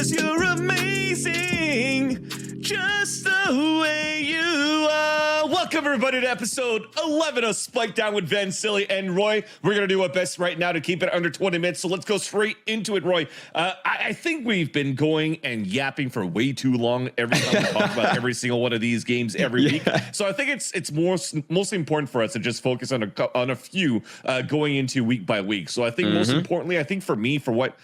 'cause you're amazing just the way you are. Welcome everybody to episode 11 of Spike Down with Van Silly and Roy. We're gonna do our best right now to keep it under 20 minutes, so let's go straight into it, Roy. I think we've been going and yapping for way too long every time we talk about every single one of these games every week. So I think it's mostly important for us to just focus on a few going into week by week. So I think most importantly, I think for me, for what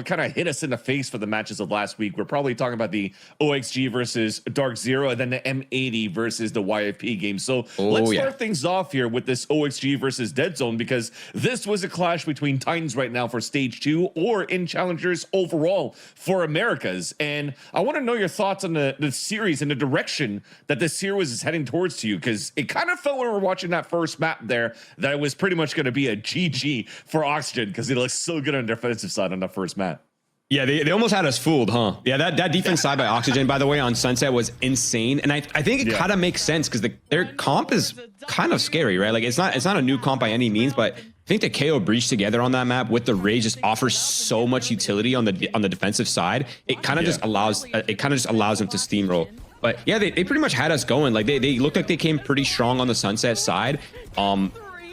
kind of hit us in the face for the matches of last week, we're probably talking about the OXG versus Dark Zero, and then the M80 versus the YFP game. So let's start things off here with this OXG versus Dead Zone, because this was a clash between Titans right now for stage 2 or in Challengers overall for Americas. And I want to know your thoughts on the series and the direction that this series is heading towards to you, because it kind of felt when we were watching that first map there that it was pretty much going to be a GG for Oxygen, because it looks so good on the defensive side on the first map. Yeah, they almost had us fooled, huh? Yeah, that defense side by Oxygen, by the way, on Sunset was insane. And I think it kind of makes sense, because their comp is kind of scary, right? Like, it's not a new comp by any means, but I think the KO Breach together on that map with the Rage just offers so much utility on the defensive side. It kind of just allows them to steamroll. But yeah, they pretty much had us going. Like, they looked like they came pretty strong on the Sunset side.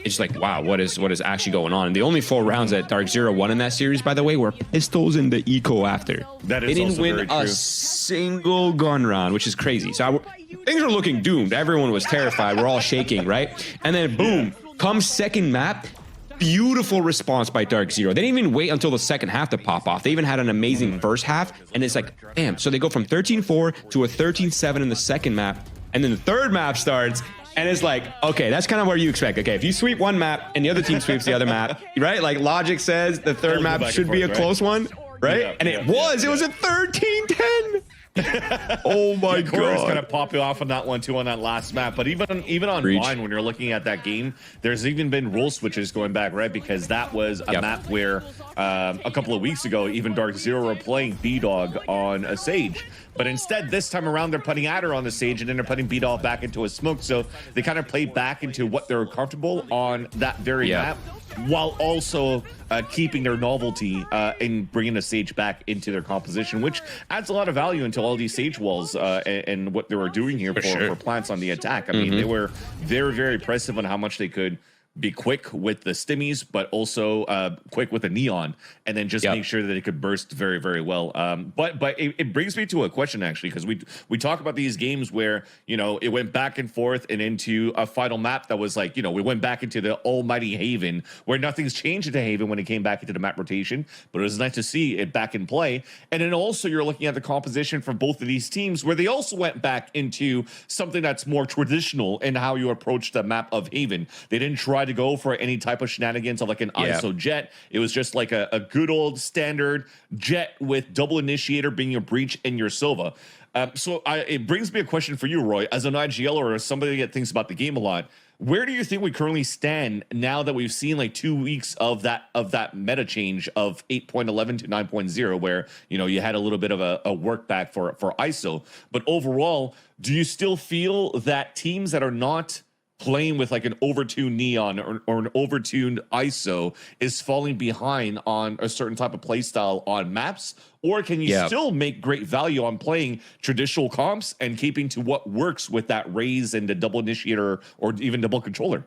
It's just like, wow, what is actually going on? And the only 4 rounds that Dark Zero won in that series, by the way, were pistols in the eco after. That is they didn't also win very a true. single gun round, which is crazy. So things are looking doomed. Everyone was terrified. We're all shaking, right? And then boom, comes second map. Beautiful response by Dark Zero. They didn't even wait until the second half to pop off. They even had an amazing first half. And it's like, damn. So they go from 13-4 to a 13-7 in the second map. And then the third map starts. And it's like, okay, that's kind of where you expect. Okay, if you sweep one map and the other team sweeps the other map, right? Like logic says the third map should be a close one, right? Yeah, and it was a 13-10. Oh my god! Kind of popping off on that one too on that last map, but even on Vine, when you're looking at that game, there's even been rule switches going back, right? Because that was a map where a couple of weeks ago, even Dark Zero were playing B-Dog on a Sage, but instead this time around they're putting Adder on the Sage, and then they're putting B-Dog back into a smoke. So they kind of played back into what they're comfortable on that very map, while also keeping their novelty and bringing the Sage back into their composition, which adds a lot of value into all these Sage walls and what they were doing here for plants on the attack. I mean, they were very, very impressive on how much they could be quick with the stimmies, but also quick with the neon, and then just make sure that it could burst very, very well. But it brings me to a question, actually, because we talk about these games where, it went back and forth and into a final map that was like, we went back into the almighty Haven, where nothing's changed into Haven when it came back into the map rotation, but it was nice to see it back in play. And then also you're looking at the composition for both of these teams, where they also went back into something that's more traditional in how you approach the map of Haven. They didn't try to go for any type of shenanigans of like an ISO jet. It was just like a good old standard jet with double initiator being your breach and your Silva. So it brings me a question for you, Roy, as an IGL or as somebody that thinks about the game a lot. Where do you think we currently stand now that we've seen like 2 weeks of that meta change of 8.11 to 9.0, where you had a little bit of a work back for ISO, but overall, do you still feel that teams that are not playing with like an overtuned neon or an overtuned ISO is falling behind on a certain type of play style on maps? Or can you still make great value on playing traditional comps and keeping to what works with that raise and the double initiator or even double controller?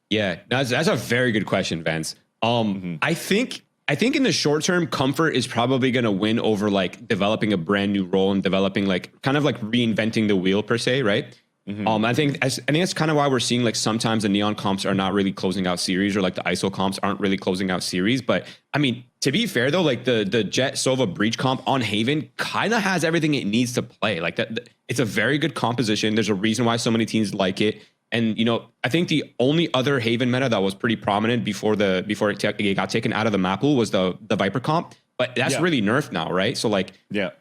Yeah, that's a very good question, Vance. I think in the short term, comfort is probably going to win over like developing a brand new role and developing like kind of like reinventing the wheel per se, right? I think that's kind of why we're seeing like sometimes the neon comps are not really closing out series, or like the ISO comps aren't really closing out series. But I mean, to be fair though, like the Jet Sova Breach comp on Haven kind of has everything it needs to play. Like that, it's a very good composition. There's a reason why so many teams like it. And I think the only other Haven meta that was pretty prominent before it got taken out of the map pool was the Viper comp. But that's really nerfed now, right? So like the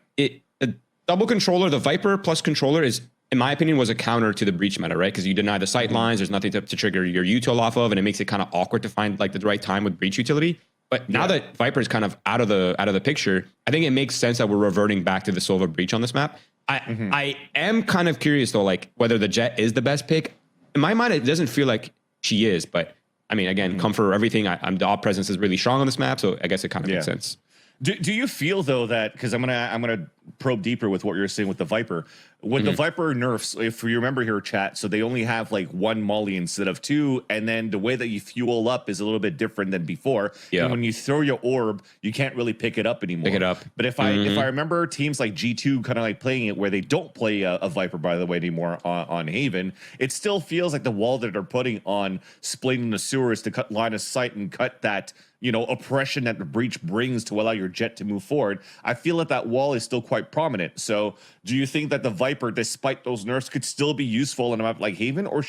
double controller, the Viper plus controller is, in my opinion, was a counter to the Breach meta, right? Because you deny the sight lines, there's nothing to trigger your util off of, and it makes it kind of awkward to find like the right time with Breach utility. But now that Viper is kind of out of the picture, I think it makes sense that we're reverting back to the Sova Breach on this map. I am kind of curious though, like whether the Jet is the best pick. In my mind, it doesn't feel like she is, but I mean, again, comfort, everything. The op presence is really strong on this map, so I guess it kind of makes sense. Do you feel though that, because I'm gonna probe deeper with what you're saying with the Viper, with the Viper nerfs, if you remember here, chat, so they only have like one molly instead of two, and then the way that you fuel up is a little bit different than before. Yeah. And when you throw your orb, you can't really pick it up anymore. Pick it up. But if I remember teams like G2 kind of like playing it where they don't play a Viper, by the way, anymore on Haven, it still feels like the wall that they're putting on splitting the sewers to cut line of sight and cut that, you know, oppression that the breach brings to allow your jet to move forward. I feel that that wall is still quite prominent. So do you think that the Viper, despite those nerfs, could still be useful in a map like Haven, or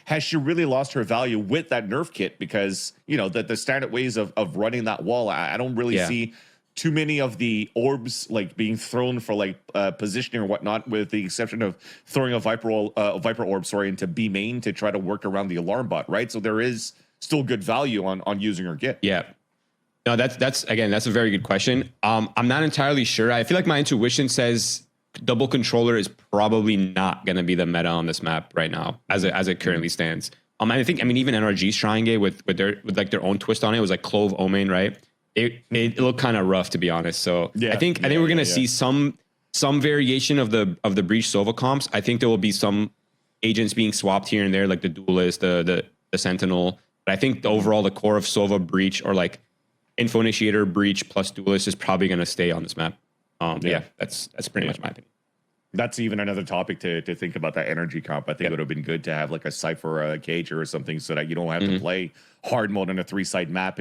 has she really lost her value with that nerf kit? Because, you know, the standard ways of running that wall, I don't really see too many of the orbs like being thrown for like positioning or whatnot, with the exception of throwing a Viper orb, into B main to try to work around the alarm bot, right? So there is still good value on using her kit. Yeah. No, that's again, that's a very good question. I'm not entirely sure. I feel like my intuition says double controller is probably not going to be the meta on this map right now, as it currently stands. I mean, even NRG's trying it with like their own twist on it. It was like Clove Omen, right? It looked kind of rough, to be honest. So I think we're going to see some variation of the Breach Sova comps. I think there will be some agents being swapped here and there, like the Duelist, the Sentinel. But I think the core of Sova, Breach, or like Info Initiator, Breach plus Duelist is probably going to stay on this map. That's pretty much my opinion. That's even another topic to think about, that energy comp. I think it would have been good to have like a Cypher or a Cager or something, so that you don't have to play hard mode on a 3-side map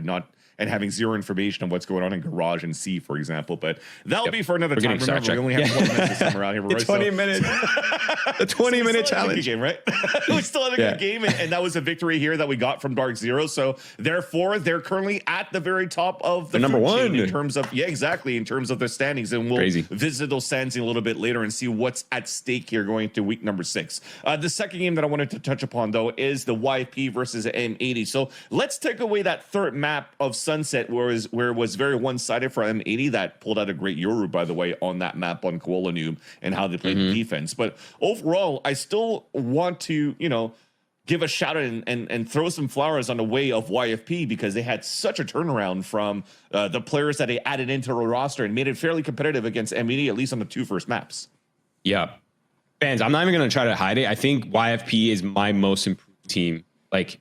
and having zero information on what's going on in Garage and C, for example. But that'll be for another time. Remember, we only have 20 minutes this time around here. The 20 minutes. The 20-minute challenge game, right? We still had a good game, and that was a victory here that we got from Dark Zero. So therefore, they're currently at the very top of the number one in terms of in terms of their standings. And we'll visit those standings a little bit later and see what's at stake here going to week number 6. The second game that I wanted to touch upon, though, is the YP versus M80. So let's take away that third map of Sunset, where it was very one-sided for M80. That pulled out a great Yoru, by the way, on that map on Koala Noob, and how they played the defense. But overall, I still want to, give a shout out and throw some flowers on the way of YFP, because they had such a turnaround from the players that they added into the roster and made it fairly competitive against M80, at least on the 2 first maps. Yeah. Fans, I'm not even going to try to hide it. I think YFP is my most improved team. Like,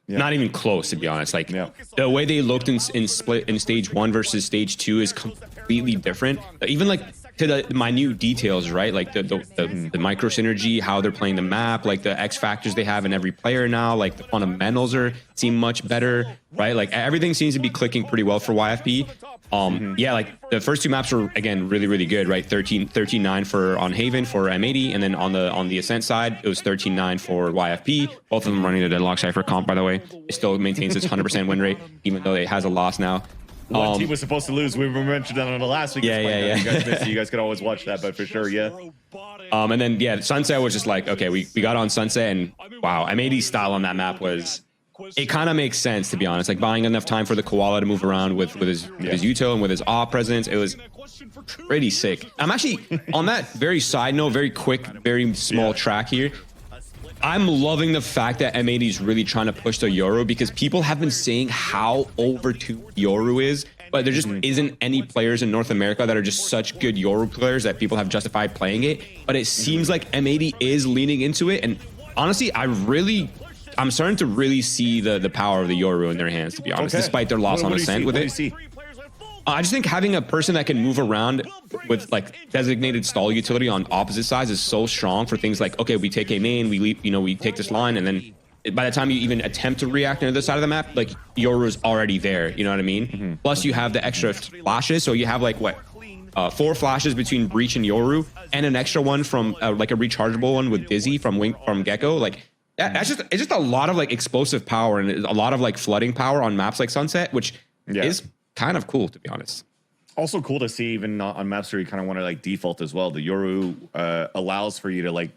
not even close, to be honest. Like, the way they looked in stage 1 versus stage 2 is completely different. Even like to the minute details, right? Like the micro synergy, how they're playing the map, like the X factors they have in every player now, like the fundamentals seem much better, right? Like everything seems to be clicking pretty well for YFP. Like the first 2 maps were, again, really, really good, right? 13-9 for on Haven for M80, and then on the Ascent side, it was 13-9 for YFP. Both of them running the Deadlock Cypher comp, by the way. It still maintains its 100% win rate, even though it has a loss now. One team was supposed to lose. We mentioned that on the last week. You guys could always watch that, but for sure, and then Sunset was just like, okay, we got on Sunset, and wow, M80's style on that map was, it kind of makes sense, to be honest. Like buying enough time for the Koala to move around with his Uto and with his AW presence, it was pretty sick. I'm actually on that very side note, very quick, very small track here. I'm loving the fact that M80 is really trying to push the Yoru, because people have been saying how overtuned Yoru is, but there just isn't any players in North America that are just such good Yoru players that people have justified playing it. But it seems like M80 is leaning into it, and honestly, I'm starting to really see the power of the Yoru in their hands, to be honest, despite their loss on Ascent with it. I just think having a person that can move around with like designated stall utility on opposite sides is so strong for things like, okay, we take a main, we leave, we take this line, and then by the time you even attempt to react on the other side of the map, like Yoru's already there, you know what I mean? Plus you have the extra flashes, so you have like 4 flashes between Breach and Yoru, and an extra one from like a rechargeable one with Dizzy from Gecko. Like it's just a lot of like explosive power and a lot of like flooding power on maps like Sunset, which is kind of cool, to be honest. Also cool to see, even on maps where you kind of want to like default as well. The Yoru allows for you to like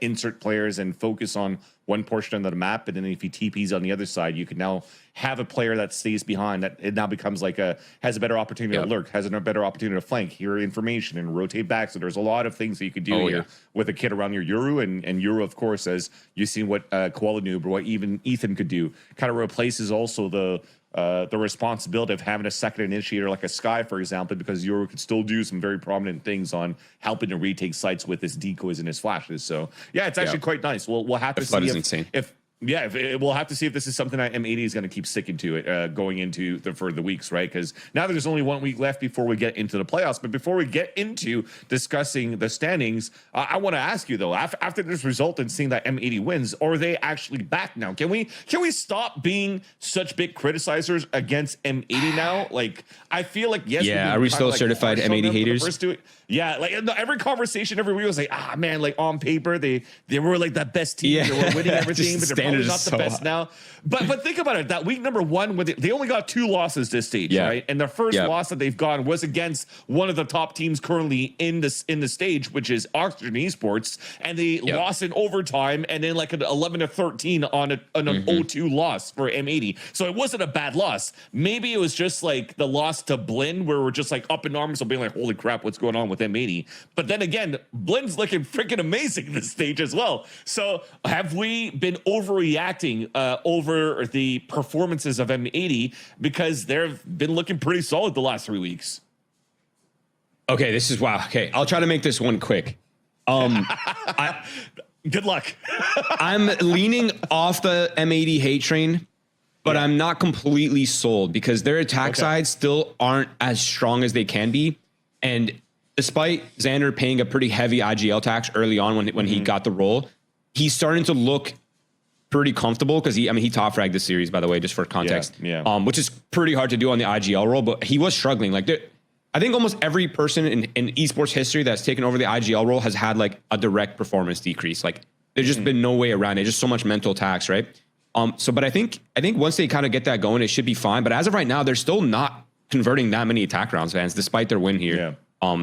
insert players and focus on one portion of the map, and then if he TPs on the other side, you can now have a player that stays behind, that it now becomes like has a better opportunity to lurk, has a better opportunity to flank, hear information, and rotate back. So there's a lot of things that you could do here with a kit around your Yoru, and Yoru, of course, as you've seen what Koala Noob or what even Ethan could do, kind of replaces also the the responsibility of having a second initiator like a Sky, for example, because Euro could still do some very prominent things on helping to retake sites with his decoys and his flashes. So yeah, it's actually quite nice. We'll have to see if we'll have to see if this is something that M80 is going to keep sticking to it going into the further weeks, right? Because now there's only 1 week left before we get into the playoffs. But before we get into discussing the standings, I want to ask you though, after this result and seeing that M80 wins, are they actually back now? Can we stop being such big criticizers against M80 now? Like, I feel like yes. Yeah, are we still certified M80 haters? Yeah, like every conversation every week was like, man, like on paper they were like the best team, they were winning everything, but they're probably not the best now. But think about it, that week number 1, when they only got 2 losses this stage, right? And their first loss that they've gotten was against one of the top teams currently in the stage, which is Oxygen Esports, and they lost in overtime, and then like an 11-13 on an 0-2 loss for M80. So it wasn't a bad loss. Maybe it was just like the loss to Blinn, where we're just like up in arms of being like, holy crap, what's going on with M80? But then again, Blinn's looking freaking amazing this stage as well. So have we been overreacting over the performances of M80, because they've been looking pretty solid the last 3 weeks? Okay, this is wow. Okay, I'll try to make this one quick. Good luck. I'm leaning off the M80 hate train, but I'm not completely sold, because their attack sides still aren't as strong as they can be. And despite Xander paying a pretty heavy IGL tax early on when he got the role, he's starting to look pretty comfortable, because he top fragged the series, by the way, just for context. Which is pretty hard to do on the IGL role, but he was struggling. Like, I think almost every person in esports history that's taken over the IGL role has had like a direct performance decrease. Like, there's just been no way around it. Just so much mental tax, right? But I think once they kind of get that going, it should be fine. But as of right now, they're still not converting that many attack rounds, fans, despite their win here.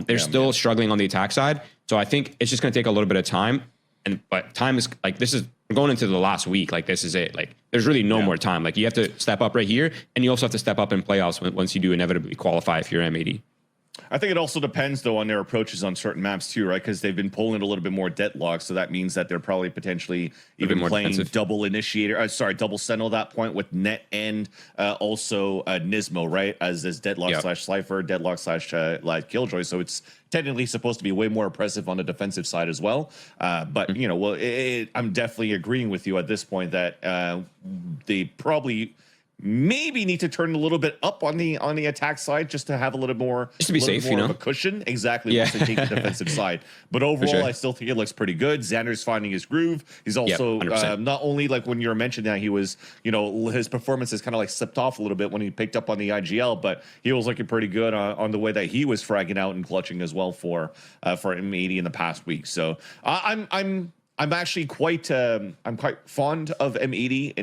They're still struggling on the attack side. So I think it's just going to take a little bit of time. But time is like, we're going into the last week. Like, this is it. Like, there's really no more time. Like, you have to step up right here, and you also have to step up in playoffs once you do inevitably qualify if you're M80. I think it also depends, though, on their approaches on certain maps, too, right? Because they've been pulling a little bit more deadlock, so that means that they're probably potentially even playing defensive. Double initiator, double sentinel at that point with Net and also Nismo, right? As deadlock slash Cypher, deadlock slash like Killjoy. So it's technically supposed to be way more oppressive on the defensive side as well. But, I'm definitely agreeing with you at this point that they probably maybe need to turn a little bit up on the attack side, just to have a little more, just to be safe, of a cushion. Exactly. Once they take the defensive side, but overall, I still think it looks pretty good. Xander's finding his groove. He's also not only, like when you were mentioning that he was, his performance has kind of like slipped off a little bit when he picked up on the IGL, but he was looking pretty good on the way that he was fragging out and clutching as well for M80 in the past week. So I'm actually quite fond of M80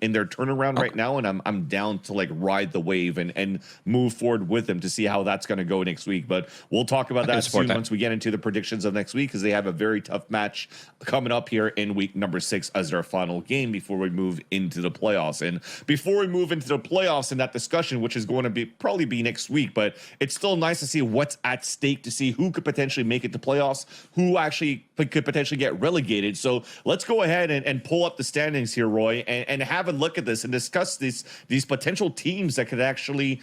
in their turnaround right now, and I'm down to like ride the wave and move forward with them to see how that's going to go next week. But we'll talk about that soon once we get into the predictions of next week, because they have a very tough match coming up here in week number 6 as their final game before we move into the playoffs. And before we move into the playoffs and that discussion, which is going to probably be next week, but it's still nice to see what's at stake, to see who could potentially make it to playoffs, who actually could potentially get relegated. So let's go ahead and pull up the standings here, Roy, and have a look at this and discuss these potential teams that could actually,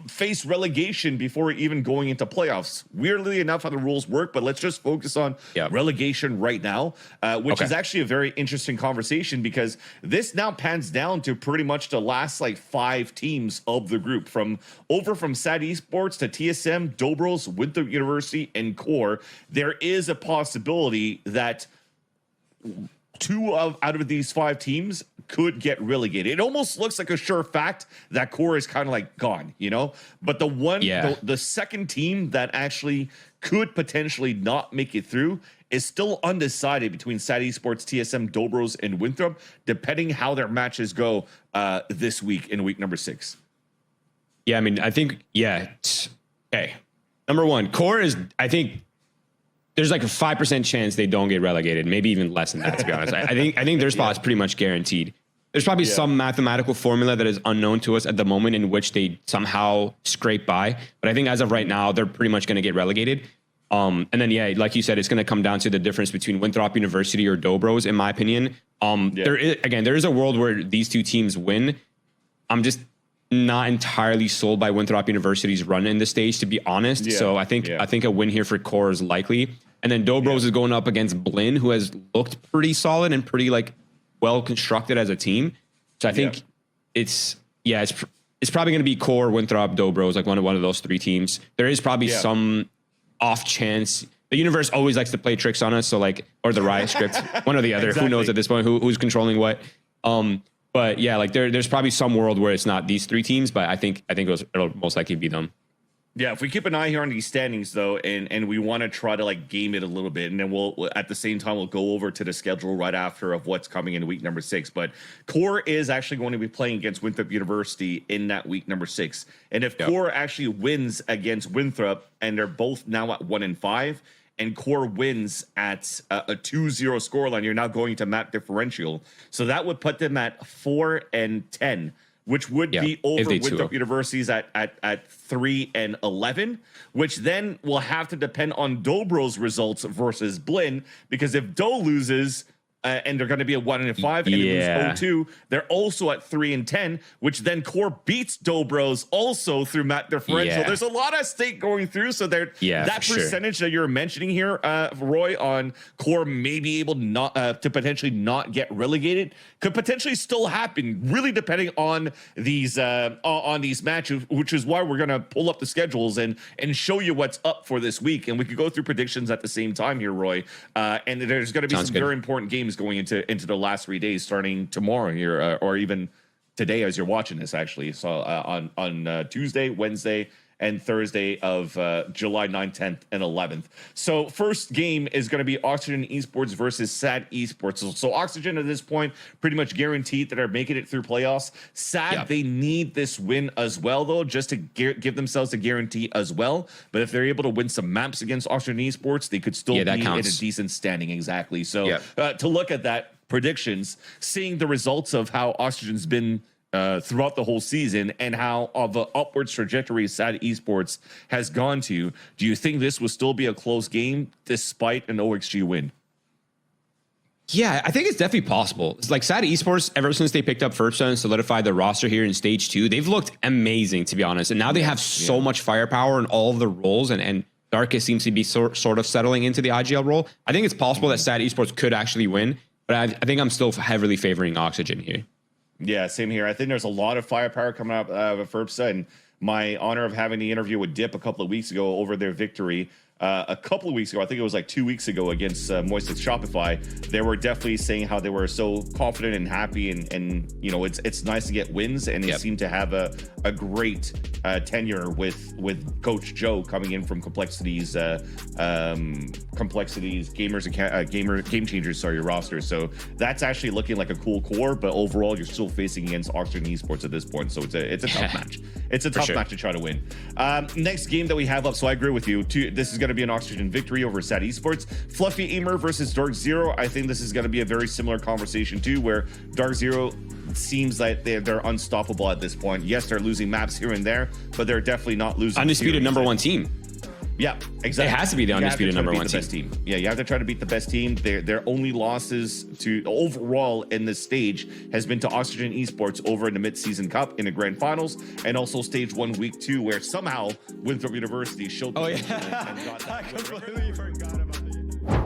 face relegation before even going into playoffs. Weirdly enough, how the rules work, but let's just focus on relegation right now, which is actually a very interesting conversation, because this now pans down to pretty much the last like 5 teams of the group, from SAT Esports to TSM, Dobros, Winthrop University, and Core. There is a possibility that 2 out of these 5 teams could get relegated. It almost looks like a sure fact that Core is kind of like gone, but the second team that actually could potentially not make it through is still undecided between SAT Esports, TSM, Dobros, and Winthrop, depending how their matches go this week in week number 6. Yeah, I mean, I think, okay. Number 1, Core is, I think, there's like a 5% chance they don't get relegated, maybe even less than that, to be honest. I think their spot's pretty much guaranteed. There's probably some mathematical formula that is unknown to us at the moment in which they somehow scrape by. But I think as of right now, they're pretty much going to get relegated. And then, like you said, it's going to come down to the difference between Winthrop University or Dobros, in my opinion. There is a world where these 2 teams win. not entirely sold by Winthrop University's run in the stage, to be honest. Yeah, So I think a win here for Core is likely. And then Dobros is going up against Blinn, who has looked pretty solid and pretty like well constructed as a team. So I think it's probably going to be Core, Winthrop, Dobros, like one of those three teams. There is probably some off chance. The universe always likes to play tricks on us. So like, or the Riot script, one or the other. Exactly. Who knows at this point who's controlling what? But yeah, like there's probably some world where it's not these three teams, but I think it'll most likely be them. Yeah, if we keep an eye here on these standings though, and we want to try to like game it a little bit, and then we'll at the same time we'll go over to the schedule right after of what's coming in week number 6. But Core is actually going to be playing against Winthrop University in that week number 6, and if Core actually wins against Winthrop, and they're both now at 1-5. And Core wins at a 2-0 scoreline, you're now going to map differential. So that would put them at 4-10, which would be over Winthrop University's at 3-11, which then will have to depend on Dobro's results versus Blinn, because if Do loses and they're going to be at 1-5 and they lose 0-2, they're also at 3-10, which then Core beats Dobros also through map differential. There's a lot at stake going through, so that percentage that you're mentioning here, Roy, on Core may be able not to potentially not get relegated could potentially still happen, really depending on these matches, which is why we're going to pull up the schedules and show you what's up for this week, and we could go through predictions at the same time here, Roy. And there's going to be some very important games going into the last 3 days, starting tomorrow here, or even today as you're watching this, actually. So on Tuesday, Wednesday, and Thursday of July 9th, 10th, and 11th. So first game is going to be Oxygen Esports versus SAD Esports. So Oxygen at this point pretty much guaranteed that they're making it through playoffs. SAD, they need this win as well, though, just to give themselves a guarantee as well. But if they're able to win some maps against Oxygen Esports, they could still be in a decent standing. Exactly. So to look at that, predictions, seeing the results of how Oxygen's been throughout the whole season and how of the upwards trajectory SAD Esports has gone to, do you think this will still be a close game despite an OXG win? Yeah, I think it's definitely possible. It's like SAD Esports, ever since they picked up First and solidified the roster here in stage 2, they've looked amazing, to be honest. And now they have so much firepower in all of the roles, and Darkus seems to be sort of settling into the IGL role. I think it's possible that SAD Esports could actually win, but I think I'm still heavily favoring Oxygen here. Yeah, same here. I think there's a lot of firepower coming up of FERPSA, and my honor of having the interview with Dip a couple of weeks ago over their victory. A couple of weeks ago, I think it was like 2 weeks ago against Moist at Shopify, they were definitely saying how they were so confident and happy, and you know, it's nice to get wins, and they seem to have a great tenure with Coach Joe coming in from Complexities Game Changers, sorry, roster. So that's actually looking like a cool core, but overall you're still facing against Oxygen Esports at this point, so it's a tough match. It's a tough match to try to win. Next game that we have up, so I agree with you. This is going to be an Oxygen victory over SAD Esports. Fluffy Aimer versus Dark Zero. I think this is going to be a very similar conversation too, where Dark Zero seems like they're unstoppable at this point. Yes, they're losing maps here and there, but they're definitely not losing. Undisputed number 1 team. Yeah, exactly. It has to be the undisputed number 1 team. Yeah, you have to try to beat the best team. Their only losses to overall in this stage has been to Oxygen Esports over in the mid-season cup in the grand finals, and also stage 1 week 2, where somehow Winthrop University showed. And got that. I completely forgot about it.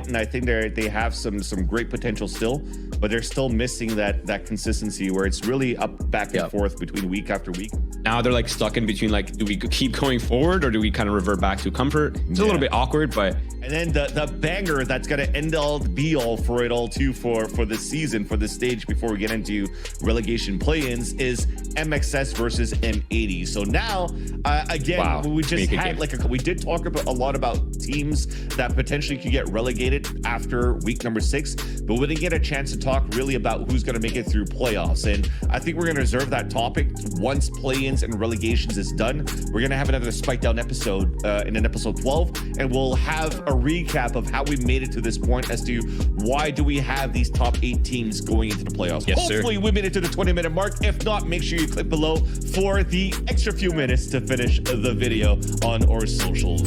And I think they have some great potential still, but they're still missing that consistency where it's really up back and forth between week after week. Now they're like stuck in between, like, do we keep going forward or do we kind of revert back to comfort? It's a little bit awkward, but and then the banger that's gonna end all the be all for it all too for this season, for this stage before we get into relegation play-ins, is MXS versus M80. So now again, we just had we did talk about a lot about teams that potentially could get relegated after week number 6, but we didn't get a chance to talk really about who's going to make it through playoffs. And I think we're going to reserve that topic once play-ins and relegations is done. We're going to have another Spike Down episode in an episode 12, and we'll have a recap of how we made it to this point as to why do we have these top 8 teams going into the playoffs. Hopefully we made it to the 20-minute mark. If not, make sure you click below for the extra few minutes to finish the video on our socials.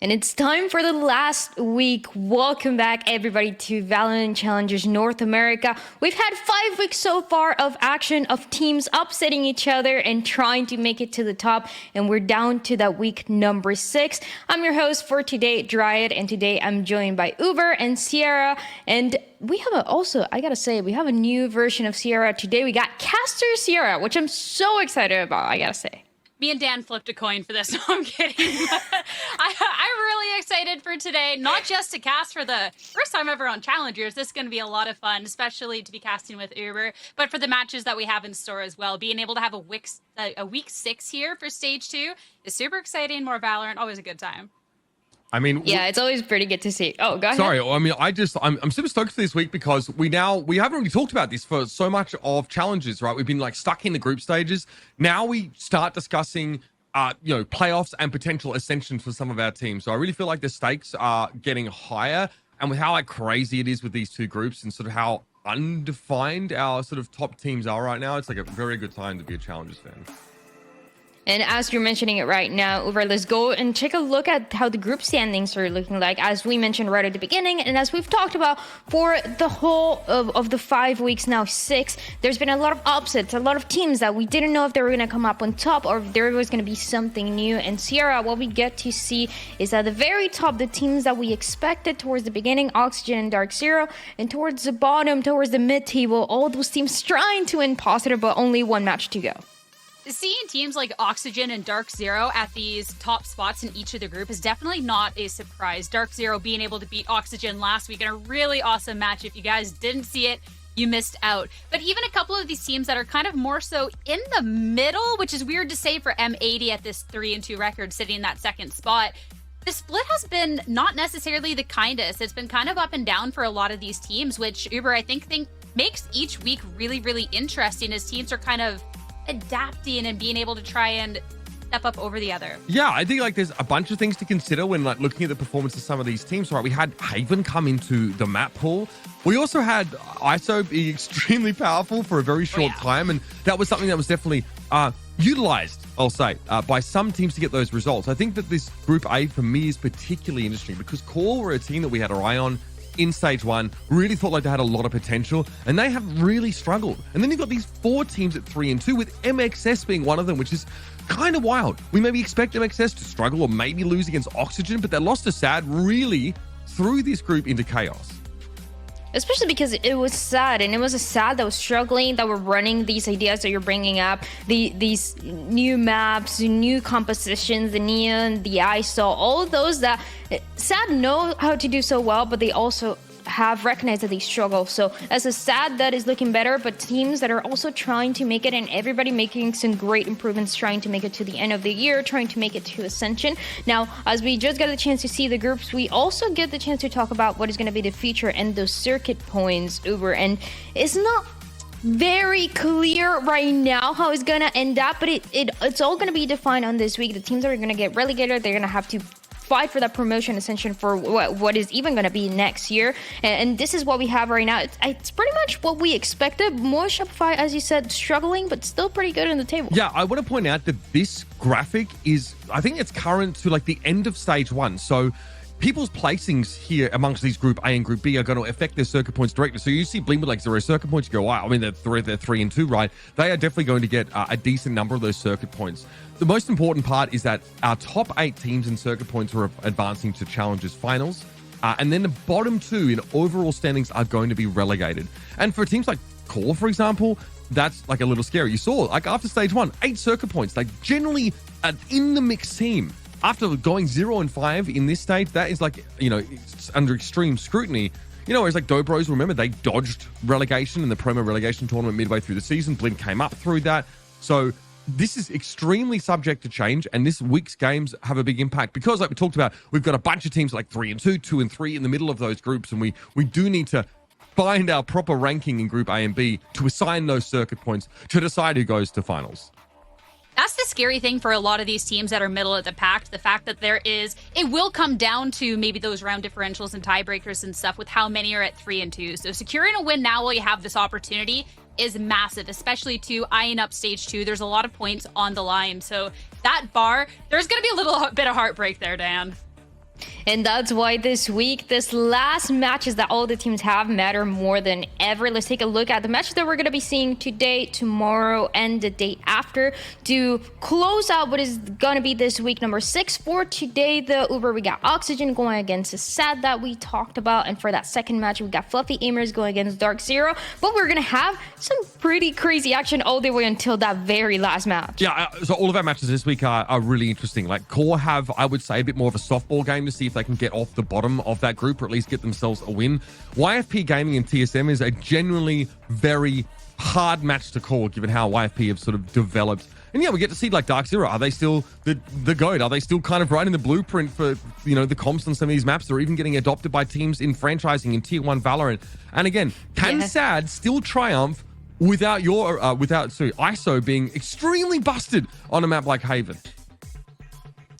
And it's time for the last week. Welcome back, everybody, to VALORANT Challengers North America. We've had 5 weeks so far of action, of teams upsetting each other and trying to make it to the top. And we're down to that week number 6. I'm your host for today, Dryad, and today I'm joined by Uber and Sierra. And we have I gotta say, we have a new version of Sierra today. We got Caster Sierra, which I'm so excited about, I gotta say. Me and Dan flipped a coin for this. No, I'm kidding. I'm really excited for today, not just to cast for the first time ever on Challengers. This is going to be a lot of fun, especially to be casting with Uber, but for the matches that we have in store as well. Being able to have a week 6 here for stage 2 is super exciting. More Valorant, always a good time. I mean, yeah, it's always pretty good to see. Oh, go ahead. Sorry, I mean, I'm super stoked for this week because we haven't really talked about this for so much of Challenges, right? We've been like stuck in the group stages. Now we start discussing, playoffs and potential ascension for some of our teams. So I really feel like the stakes are getting higher, and with how like crazy it is with these two groups and sort of how undefined our sort of top teams are right now, it's like a very good time to be a Challengers fan. And as you're mentioning it right now, Uber, let's go and take a look at how the group standings are looking like, as we mentioned right at the beginning. And as we've talked about for the whole of the 5 weeks, now 6, there's been a lot of upsets, a lot of teams that we didn't know if they were going to come up on top or if there was going to be something new. And Sierra, what we get to see is at the very top, the teams that we expected towards the beginning, OXG and Dark Zero, and towards the bottom, towards the mid-table, all those teams trying to win positive, but only one match to go. Seeing teams like Oxygen and Dark Zero at these top spots in each of the group is definitely not a surprise. Dark Zero being able to beat Oxygen last week in a really awesome match. If you guys didn't see it, you missed out. But even a couple of these teams that are kind of more so in the middle, which is weird to say for M80 at this 3-2 record, sitting in that second spot, the split has been not necessarily the kindest. It's been kind of up and down for a lot of these teams, which Uber, I think makes each week really, really interesting as teams are kind of adapting and being able to try and step up over the other. Yeah, I think like there's a bunch of things to consider when like looking at the performance of some of these teams. Right, we had Haven come into the map pool. We also had ISO be extremely powerful for a very short time, and that was something that was definitely utilized, I'll say, by some teams to get those results. I think that this Group A for me is particularly interesting because Core were a team that we had our eye on in stage 1, really thought like they had a lot of potential, and they have really struggled. And then you've got these 4 teams at 3-2, with MXS being one of them, which is kind of wild. We maybe expect MXS to struggle or maybe lose against Oxygen, but they lost to SAD really threw this group into chaos. Especially because it was SAD, and it was a SAD that was struggling, that were running these ideas that you're bringing up, these new maps, new compositions, the Neon, the ISO, all of those that SAD know how to do so well, but they also have recognized that they struggle. So as a SAD that is looking better, but teams that are also trying to make it, and everybody making some great improvements, trying to make it to the end of the year, trying to make it to Ascension. Now, as we just got the chance to see the groups, we also get the chance to talk about what is going to be the feature and those circuit points, Uber. And it's not very clear right now how it's going to end up, but it's all going to be defined on this week. The teams that are going to get relegated, they're going to have to fight for that promotion ascension for what is even going to be next year, and this is what we have right now. It's pretty much what we expected. More Shopify, as you said, struggling, but still pretty good in the table. Yeah, I want to point out that this graphic is, I think it's current to like the end of stage 1. So people's placings here amongst these Group A and Group B are going to affect their circuit points directly. So you see Bling with like 0 circuit points, you go, wow, I mean, they're 3-2, right? They are definitely going to get a decent number of those circuit points. The most important part is that our top 8 teams in circuit points are advancing to Challengers finals. And then the bottom 2 in overall standings are going to be relegated. And for teams like Core, for example, that's like a little scary. You saw, like after stage 1, 8 circuit points, like generally an in the mix team. After going 0-5 in this stage, that is like, it's under extreme scrutiny. Whereas like Dobros, remember, they dodged relegation in the promo relegation tournament midway through the season. Blink came up through that. So this is extremely subject to change, and this week's games have a big impact because, like we talked about, we've got a bunch of teams like 3-2, 2-3 in the middle of those groups, and we do need to find our proper ranking in Group A and B to assign those circuit points to decide who goes to finals. That's the scary thing for a lot of these teams that are middle of the pack. The fact that it will come down to maybe those round differentials and tiebreakers and stuff with how many are at 3-2. So securing a win now while you have this opportunity is massive, especially to eyeing up stage 2. There's a lot of points on the line. So that bar, there's going to be a little bit of heartbreak there, Dan. And that's why this week, this last matches that all the teams have matter more than ever. Let's take a look at the matches that we're going to be seeing today, tomorrow, and the day after to close out what is going to be this week number 6. For today, the Uber, we got Oxygen going against the SAD that we talked about. And for that second match, we got Fluffy Aimers going against Dark Zero. But we're going to have some pretty crazy action all the way until that very last match. Yeah, so all of our matches this week are really interesting. Like, Core have, I would say, a bit more of a softball game to see if they can get off the bottom of that group or at least get themselves a win. YFP Gaming and TSM is a genuinely very hard match to call, given how YFP have sort of developed. And yeah, we get to see like Dark Zero. Are they still the GOAT? Are they still kind of writing the blueprint for, you know, the comps on some of these maps? They're even getting adopted by teams in franchising in Tier 1 Valorant. And again, can SAD still triumph without ISO being extremely busted on a map like Haven?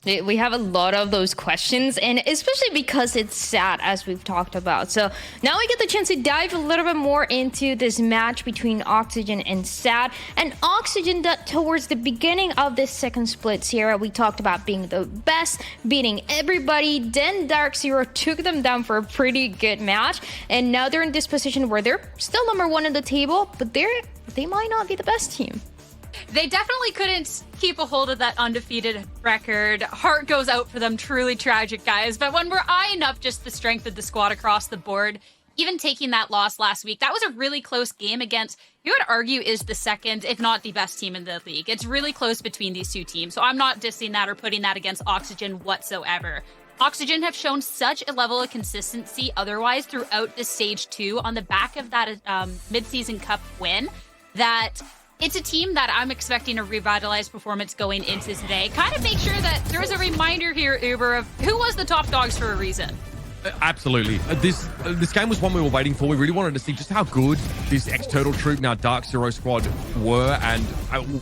We have a lot of those questions, and especially because it's SAD, as we've talked about. So now we get the chance to dive a little bit more into this match between Oxygen and SAD. And Oxygen, that towards the beginning of this second split, Sierra, we talked about being the best, beating everybody. Then Dark Zero took them down for a pretty good match, and now they're in this position where they're still number 1 in the table, but they might not be the best team. They definitely couldn't keep a hold of that undefeated record. Heart goes out for them. Truly tragic, guys. But when we're eyeing up just the strength of the squad across the board, even taking that loss last week, that was a really close game against, you would argue, is the second, if not the best team in the league. It's really close between these two teams. So I'm not dissing that or putting that against Oxygen whatsoever. Oxygen have shown such a level of consistency otherwise throughout this stage 2 on the back of that mid-season cup win that it's a team that I'm expecting a revitalized performance going into today. Kind of make sure that there is a reminder here, Uber, of who was the top dogs for a reason. Absolutely. This game was one we were waiting for. We really wanted to see just how good this ex-Turtle Troop, now Dark Zero squad were, and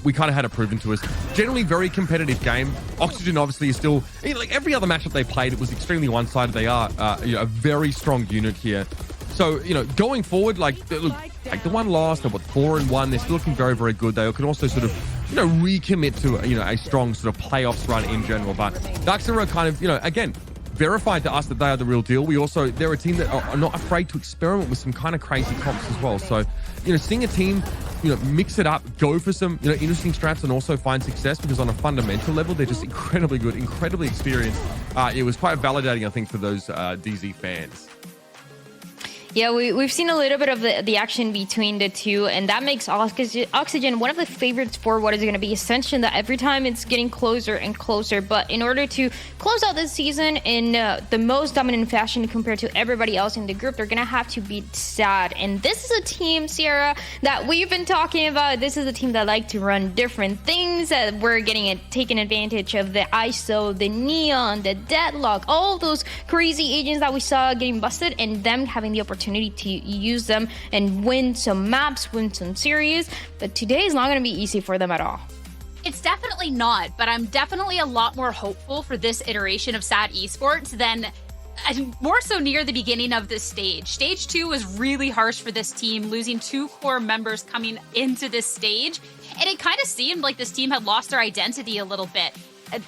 we kind of had it proven to us. Generally very competitive game. Oxygen obviously is still, like every other matchup they played, it was extremely one-sided. They are a very strong unit here. So, going forward, like the one loss, they're 4-1. They're still looking very, very good. They can also sort of, recommit to, a strong sort of playoffs run in general. But Dark Zero kind of, again, verified to us that they are the real deal. They're a team that are not afraid to experiment with some kind of crazy comps as well. So, seeing a team, mix it up, go for some, interesting strats and also find success, because on a fundamental level, they're just incredibly good, incredibly experienced. It was quite validating, I think, for those DZ fans. Yeah, we've seen a little bit of the action between the two, and that makes Oxygen one of the favorites for what is going to be Ascension, that every time it's getting closer and closer. But in order to close out this season in the most dominant fashion compared to everybody else in the group, they're going to have to beat SAD. And this is a team, Sierra, that we've been talking about. This is a team that like to run different things. We're taking advantage of the ISO, the Neon, the Deadlock, all those crazy agents that we saw getting busted, and them having the opportunity to use them and win some maps, win some series. But today is not going to be easy for them at all. It's definitely not, but I'm definitely a lot more hopeful for this iteration of SAD Esports than more so near the beginning of this stage. Stage 2 was really harsh for this team, losing 2 core members coming into this stage. And it kind of seemed like this team had lost their identity a little bit.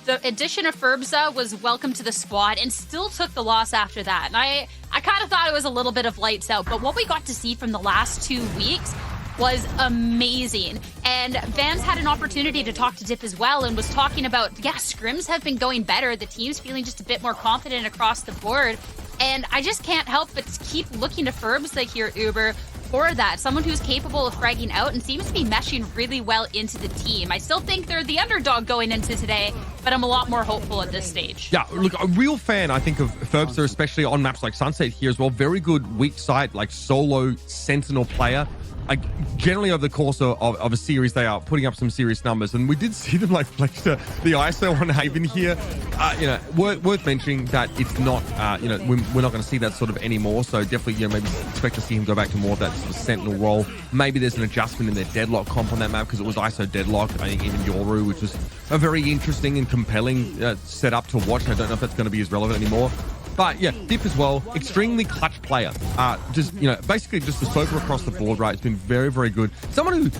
The addition of Ferbza was welcome to the squad and still took the loss after that. And I kind of thought it was a little bit of lights out, but what we got to see from the last 2 weeks was amazing. And Vans had an opportunity to talk to Dip as well and was talking about, scrims have been going better. The team's feeling just a bit more confident across the board. And I just can't help but keep looking to Ferbza here, Uber, for that. Someone who's capable of fragging out and seems to be meshing really well into the team. I still think they're the underdog going into today, but I'm a lot more hopeful at this stage. Yeah, look, a real fan, I think, of Ferbza, especially on maps like Sunset here as well. Very good weak side, like solo sentinel player. Like, generally over the course of a series, they are putting up some serious numbers, and we did see them like flex the ISO on Haven here. Worth mentioning that it's not, we're not going to see that sort of anymore. So definitely, maybe expect to see him go back to more of that sort of sentinel role. Maybe there's an adjustment in their deadlock comp on that map, because it was ISO deadlock. I think even Yoru, which was a very interesting and compelling setup to watch. I don't know if that's going to be as relevant anymore. But yeah, Dip as well, extremely clutch player. Basically just a smoker across the board, right? It's been very, very good. Someone who,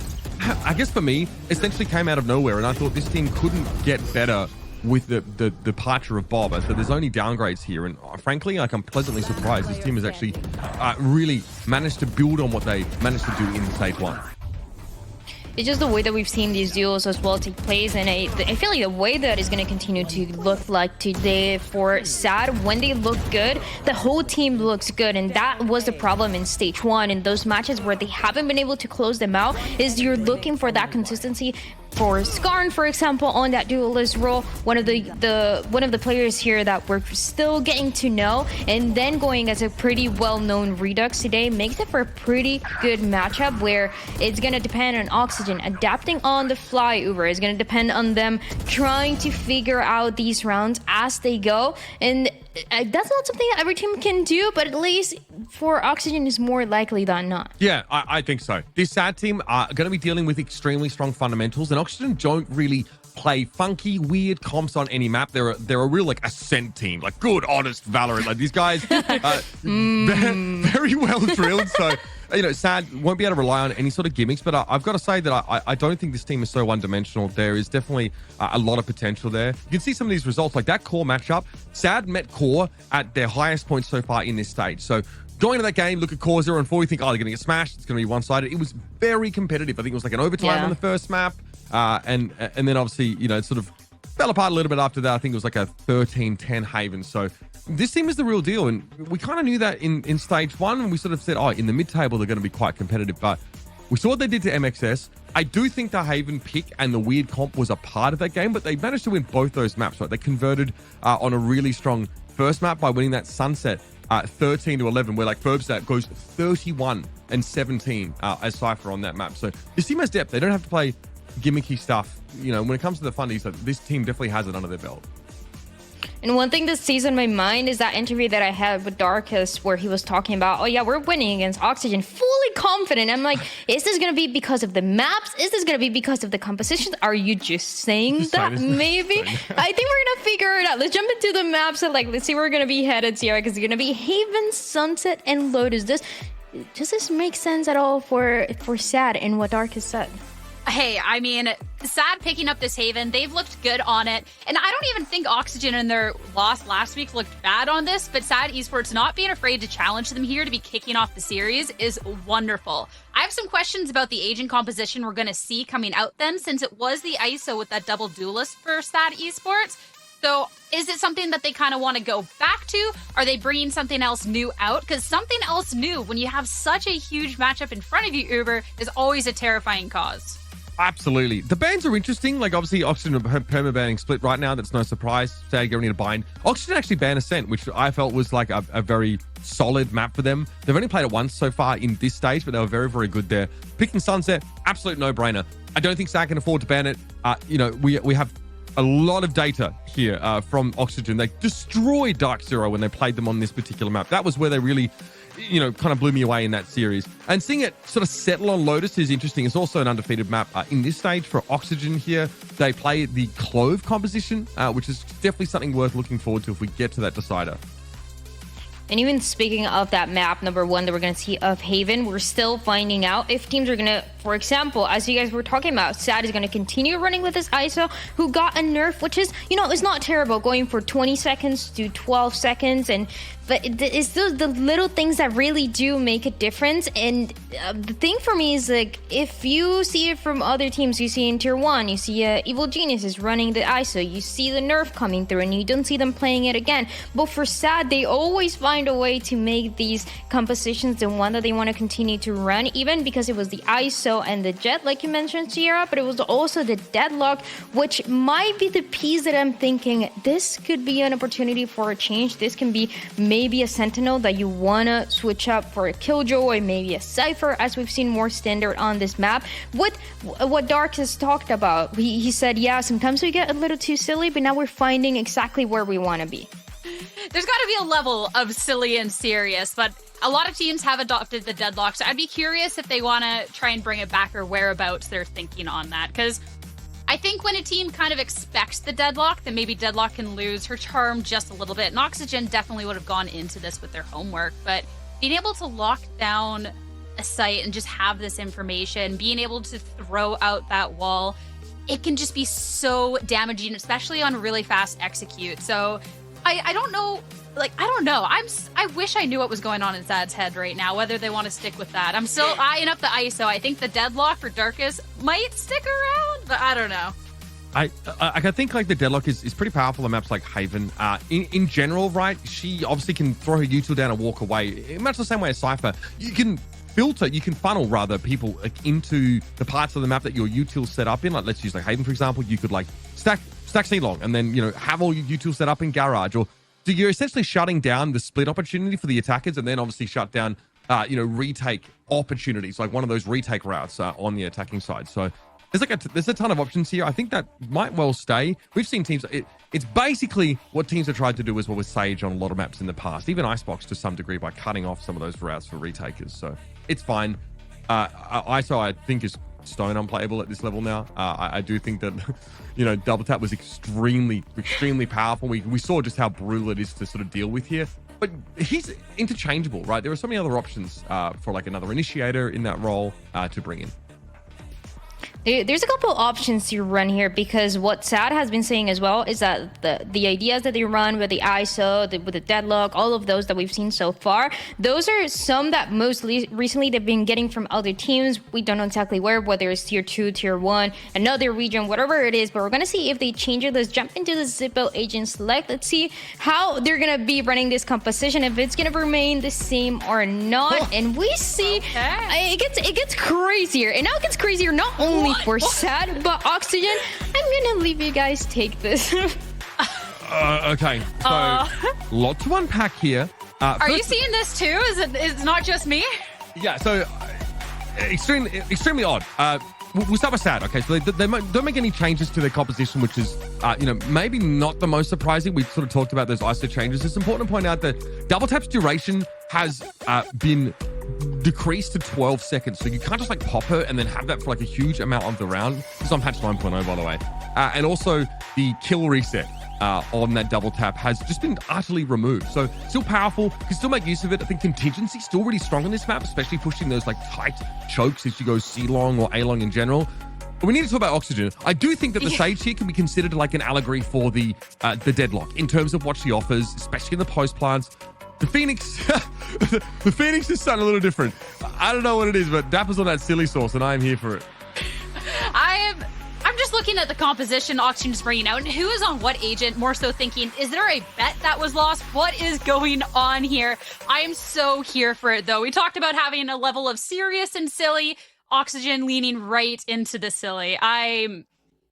I guess for me, essentially came out of nowhere, and I thought this team couldn't get better with the departure of Bob. So there's only downgrades here, and frankly, like, I'm pleasantly surprised this team has actually really managed to build on what they managed to do in stage 1. It's just the way that we've seen these duels as well take place, and I feel like the way that is going to continue to look like today for SAD, when they look good, the whole team looks good, and that was the problem in stage 1. In those matches where they haven't been able to close them out, is you're looking for that consistency. For Skarn, for example, on that duelist role, one of the players here that we're still getting to know, and then going as a pretty well-known Redux today, makes it for a pretty good matchup where it's gonna depend on Oxygen adapting on the fly. Uber is gonna depend on them trying to figure out these rounds as they go, and that's not something that every team can do, but at least for Oxygen is more likely than not. Yeah, I think so. This SAD team are going to be dealing with extremely strong fundamentals, and Oxygen don't really play funky, weird comps on any map. They're a real, like, Ascent team, like good, honest Valorant. Like, these guys, very well drilled. So, you know, SAD won't be able to rely on any sort of gimmicks, but I've got to say that I don't think this team is so one-dimensional. There is definitely a lot of potential there. You can see some of these results, like that Core matchup. SAD met Core at their highest point so far in this stage. So going into that game, look at Core 0 and 4, you think, oh, they're going to get smashed. It's going to be one-sided. It was very competitive. I think it was like an overtime on the first map. And then obviously, you know, it sort of fell apart a little bit after that. I think it was like a 13-10 Haven. So this team is the real deal, and we kind of knew that in stage 1, and we sort of said, oh, in the mid-table they're going to be quite competitive, but we saw what they did to MXS. I do think the Haven pick and the weird comp was a part of that game, but they managed to win both those maps, right? They converted on a really strong first map by winning that Sunset 13-11, where, like, Ferbstat goes 31-17 as Cypher on that map. So this team has depth. They don't have to play gimmicky stuff. You know, when it comes to the fundies, this team definitely has it under their belt. And one thing that stays on my mind is that interview that I had with Darkus, where he was talking about, oh yeah, we're winning against Oxygen, fully confident. I'm like, is this going to be because of the maps? Is this going to be because of the compositions? Are you just saying that? Maybe. I think we're going to figure it out. Let's jump into the maps and, like, let's see where we're going to be headed here, because it's going to be Haven, Sunset, and Lotus. Does this make sense at all for SAD and what Darkus said? Hey, I mean, SAD picking up this Haven, they've looked good on it. And I don't even think Oxygen in their loss last week looked bad on this, but SAD Esports not being afraid to challenge them here to be kicking off the series is wonderful. I have some questions about the agent composition we're going to see coming out then, since it was the ISO with that double duelist for SAD Esports. So is it something that they kind of want to go back to? Are they bringing something else new out? Because something else new, when you have such a huge matchup in front of you, Uber, is always a terrifying cause. Absolutely. The bans are interesting. Like, obviously, Oxygen are perma-banning Split right now. That's no surprise. SAD getting ready to bind. Oxygen actually banned Ascent, which I felt was like a very solid map for them. They've only played it once so far in this stage, but they were very, very good there. Picking Sunset, absolute no-brainer. I don't think SAD can afford to ban it. You know, we have a lot of data here from Oxygen. They destroyed Dark Zero when they played them on this particular map. That was where they really, you know, kind of blew me away in that series. And seeing it sort of settle on Lotus is interesting. It's also an undefeated map in this stage for Oxygen here. They play the Clove composition, which is definitely something worth looking forward to if we get to that decider. And even speaking of that map, number 1 that we're going to see of Haven, we're still finding out if teams are going to, for example, as you guys were talking about, SAD is going to continue running with this ISO, who got a nerf, which is, you know, it's not terrible, going for 20 seconds to 12 seconds. But it's the little things that really do make a difference. And the thing for me is, like, if you see it from other teams, you see in Tier 1, you see Evil Geniuses running the ISO, you see the nerf coming through, and you don't see them playing it again. But for SAD, they always find a way to make these compositions the one that they want to continue to run, even because it was the ISO and the Jet, like you mentioned, Sierra, but it was also the Deadlock, which might be the piece that I'm thinking, this could be an opportunity for a change. This can be maybe a Sentinel that you want to switch up for a Killjoy, maybe a Cypher, as we've seen more standard on this map. With what Dark has talked about, he said, yeah, sometimes we get a little too silly, but now we're finding exactly where we want to be. There's got to be a level of silly and serious, but a lot of teams have adopted the Deadlock, so I'd be curious if they want to try and bring it back or whereabouts they're thinking on that, because I think when a team kind of expects the Deadlock, then maybe Deadlock can lose her charm just a little bit. And Oxygen definitely would have gone into this with their homework, but being able to lock down a site and just have this information, being able to throw out that wall, it can just be so damaging, especially on really fast execute. So I don't know. Like, I don't know. I wish I knew what was going on in Sad's head right now, whether they want to stick with that. I'm still eyeing up the ISO. I think the deadlock for Darkus might stick around, but I don't know. I think like the deadlock is pretty powerful on maps like Haven. In general, right? She obviously can throw her util down and walk away. Much the same way as Cypher. You can funnel rather people like into the parts of the map that your util set up in. Like let's use like Haven for example. You could like stack C-Long and then have all your util set up in Garage, or so you're essentially shutting down the split opportunity for the attackers, and then obviously shut down retake opportunities, like one of those retake routes on the attacking side. So there's a ton of options here. I think that might well stay. We've seen teams. It's basically what teams have tried to do as well with Sage on a lot of maps in the past, even Icebox to some degree by cutting off some of those routes for retakers. So it's fine. ISO I think is stone unplayable at this level now. I do think that double tap was extremely powerful. We saw just how brutal it is to sort of deal with here. But he's interchangeable, right? There are so many other options for like another initiator in that role to bring in. There's a couple options to run here, because what Sad has been saying as well is that the ideas that they run with the ISO, with the deadlock, all of those that we've seen so far, those are some that most recently they've been getting from other teams. We don't know exactly whether it's tier 2, tier 1, another region, whatever it is, but we're going to see if they change it. Let's jump into the Zippo agent select. Let's see how they're going to be running this composition, if it's going to remain the same or not. And we see it gets crazier, and now it gets crazier not only for Sad, but Oxygen. I'm gonna leave you guys take this. Okay, so lot to unpack here. Are you seeing this too? Is it not just me? Yeah, so extremely odd. We'll start with Sad. Okay, so they don't make any changes to their composition, which is maybe not the most surprising. We've sort of talked about those ISO changes. It's important to point out that double tap's duration has been decreased to 12 seconds, so you can't just like pop her and then have that for like a huge amount of the round. It's on patch 9.0 by the way. And also the kill reset on that double tap has just been utterly removed. So still powerful, can still make use of it. I think contingency still really strong on this map, especially pushing those like tight chokes if you go C-Long or A-Long in general. But we need to talk about Oxygen. I do think that the Sage here can be considered like an allegory for the deadlock in terms of what she offers, especially in the post plants. The Phoenix, the Phoenix is something a little different. I don't know what it is, but Dapper's on that silly sauce, and I am here for it. I'm just looking at the composition Oxygen is bringing out, and who is on what agent, more so thinking, is there a bet that was lost? What is going on here? I am so here for it, though. We talked about having a level of serious and silly. Oxygen leaning right into the silly.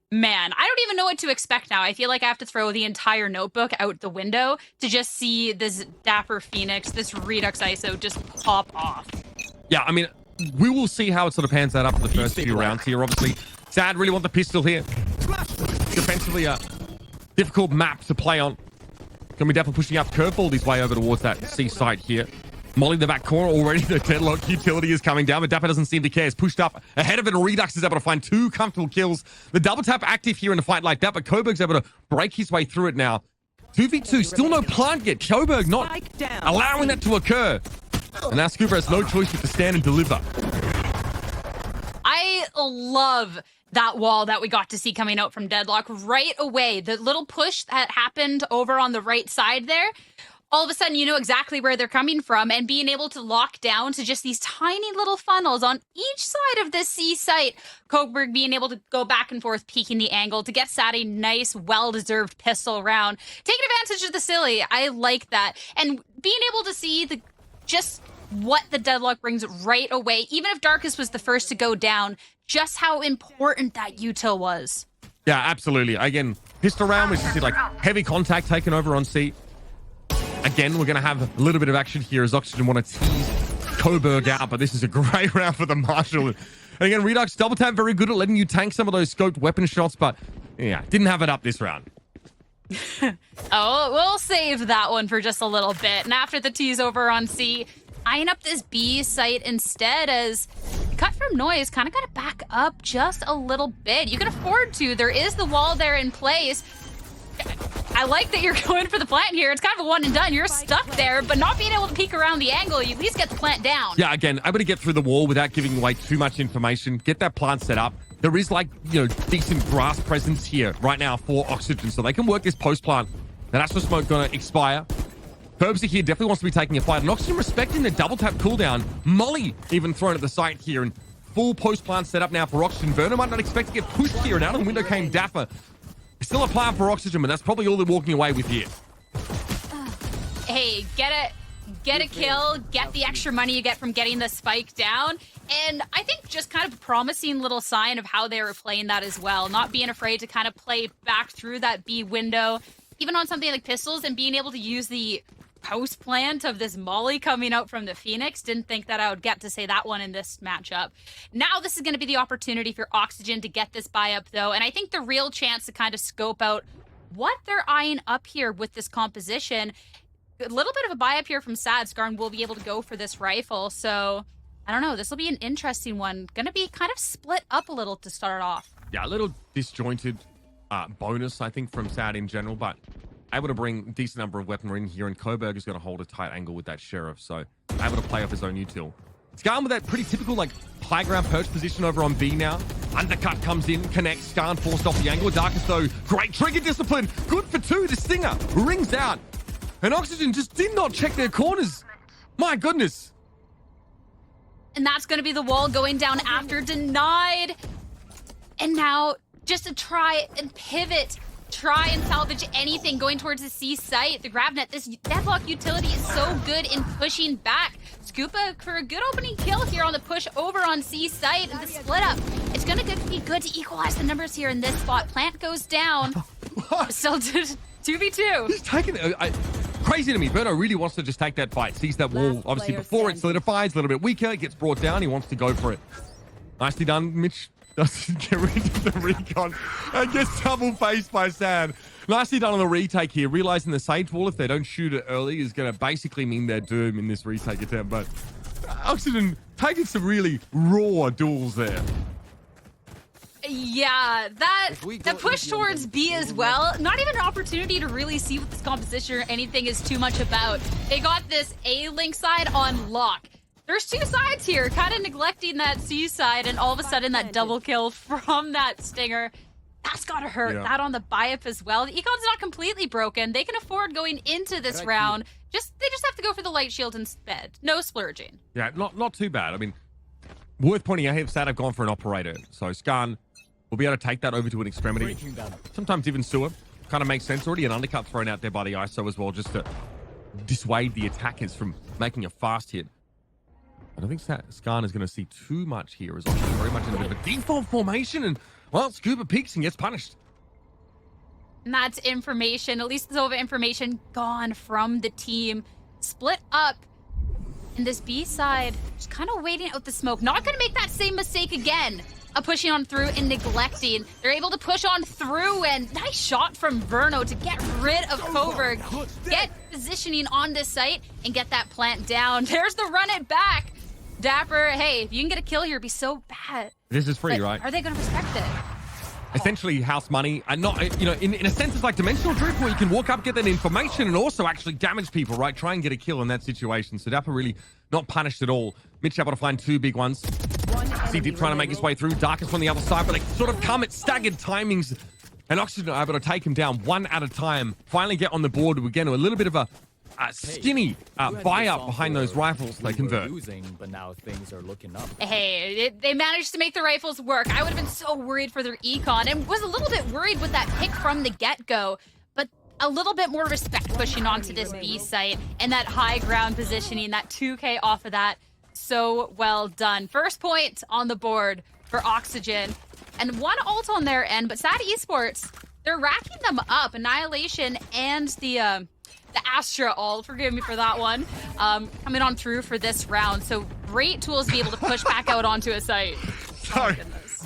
Man, I don't even know what to expect now. I feel like I have to throw the entire notebook out the window to just see this Dapper Phoenix, this Redux ISO just pop off. Yeah, I mean, we will see how it sort of pans out after the first few rounds here. Obviously, Sad really want the pistol here. Defensively, a difficult map to play on. Gonna be definitely pushing up Curveball his way over towards that C site here. Molly in the back corner already. The deadlock utility is coming down, but Dapper doesn't seem to care. It's pushed up ahead of it, and Redux is able to find 2 comfortable kills. The double tap active here in a fight like that, but Coburg's able to break his way through it now. 2v2, still no plant yet. Coburg not allowing that to occur. And now Scuba has no choice but to stand and deliver. I love that wall that we got to see coming out from Deadlock right away. The little push that happened over on the right side there. All of a sudden, you know exactly where they're coming from, and being able to lock down to just these tiny little funnels on each side of this C site. Coburg being able to go back and forth, peeking the angle to get Sad a nice, well-deserved pistol round. Taking advantage of the silly. I like that. And being able to see just what the Deadlock brings right away, even if Darkus was the first to go down, just how important that util was. Yeah, absolutely. Again, pistol round, we see like heavy contact taken over on C. Again, we're going to have a little bit of action here as Oxygen want to tease Coburg out, but this is a great round for the Marshal. And again, Redux double tap, very good at letting you tank some of those scoped weapon shots, but yeah, didn't have it up this round. Oh, we'll save that one for just a little bit. And after the tease over on C, eyeing up this B site instead, as Cut from Noise kind of got to back up just a little bit. You can afford to. There is the wall there in place. I like that you're going for the plant here. It's kind of a one and done. You're stuck there, but not being able to peek around the angle, you at least get the plant down. Yeah, again, able to get through the wall without giving away too much information. Get that plant set up. There is like, decent grass presence here right now for Oxygen, so they can work this post plant. That Astro Smoke gonna expire. Herbsy here definitely wants to be taking a fight. And Oxygen respecting the double tap cooldown. Molly even thrown at the site here, and full post plant set up now for Oxygen. Verno might not expect to get pushed here, and out of the window came Dapper. Still a plan for Oxygen, but that's probably all they're walking away with here. Hey, get a kill, get the extra money you get from getting the spike down. And I think just kind of a promising little sign of how they were playing that as well. Not being afraid to kind of play back through that B window, even on something like pistols, and being able to use the post plant of this Molly coming out from the Phoenix. Didn't think that I would get to say that one in this matchup. Now this is going to be the opportunity for Oxygen to get this buy up though, and I think the real chance to kind of scope out what they're eyeing up here with this composition. A little bit of a buy up here from Sad. Skarn will be able to go for this rifle, so I don't know, this will be an interesting one. Gonna be kind of split up a little to start off. Yeah, a little disjointed bonus, I think, from Sad in general, but able to bring a decent number of weaponry in here, and Coburg is going to hold a tight angle with that Sheriff, so able to play off his own util. Skarn with that pretty typical, like, high ground perch position over on B now. Undercut comes in, connects. Skarn forced off the angle. Darkest, though, great trigger discipline. Good for two. The Stinger rings out. And Oxygen just did not check their corners. My goodness. And that's going to be the wall going down after denied. And now just to try and pivot, try and salvage anything going towards the C site. The grab net, this deadlock utility is so good in pushing back. Scoopa for a good opening kill here on the push over on C site, and the split up. It's going to be good to equalize the numbers here in this spot. Plant goes down. Still 2v2. He's taking it. Crazy to me. Berto really wants to just take that fight. Sees that wall, obviously, before it solidifies. A little bit weaker. It gets brought down. He wants to go for it. Nicely done. Mitch doesn't get rid of the recon and gets double faced by Sad. Nicely done on the retake here. Realizing the Sage wall, if they don't shoot it early, is going to basically mean their doom in this retake attempt. But Oxygen taking some really raw duels there. Yeah, that push towards B as well. Not even an opportunity to really see what this composition or anything is too much about. They got this A-Link side on lock. There's two sides here, kind of neglecting that C side, and all of a sudden that double kill from that Stinger. That's gotta hurt. Yeah. That on the buy-up as well. The Econ's not completely broken. They can afford going into this round. They just have to go for the light shield instead. No splurging. Yeah, not too bad. I mean, worth pointing out here, Sad have gone for an operator. So Skarn will be able to take that over to an extremity. Sometimes even sewer. Kind of makes sense. Already an undercut thrown out there by the ISO as well, just to dissuade the attackers from making a fast hit. I don't think Skarn is going to see too much here, as Oxygen very much in a bit of a default formation, and, well, Scuba peeks and gets punished. And that's information, at least some information gone from the team. Split up in this B side, just kind of waiting out the smoke. Not going to make that same mistake again of pushing on through and neglecting. They're able to push on through, and nice shot from Verno to get rid of Coburg, get positioning on this site, and get that plant down. There's the run it back. Dapper, hey, if you can get a kill here, it'd be so bad. This is free, but right? Are they going to respect it? Essentially house money, and not, in a sense, it's like dimensional drift, where you can walk up, get that information, and also actually damage people, right? Try and get a kill in that situation. So Dapper really not punished at all. Mitch able to find two big ones. See Deep trying to make his way through. Darkest from the other side, but they sort of come at staggered timings. And Oxygen are able to take him down one at a time. Finally get on the board again. A little bit of a skinny buy-up behind those rifles. They convert. But now things are looking up. Hey, they managed to make the rifles work. I would have been so worried for their econ, and was a little bit worried with that pick from the get-go. But a little bit more respect pushing onto this B site, and that high ground positioning, that 2K off of that. So well done. First point on the board for Oxygen. And one ult on their end, but Sad Esports, they're racking them up. Annihilation and the Astra ult, forgive me for that one, coming on through for this round. So great tools to be able to push back out onto a site. So,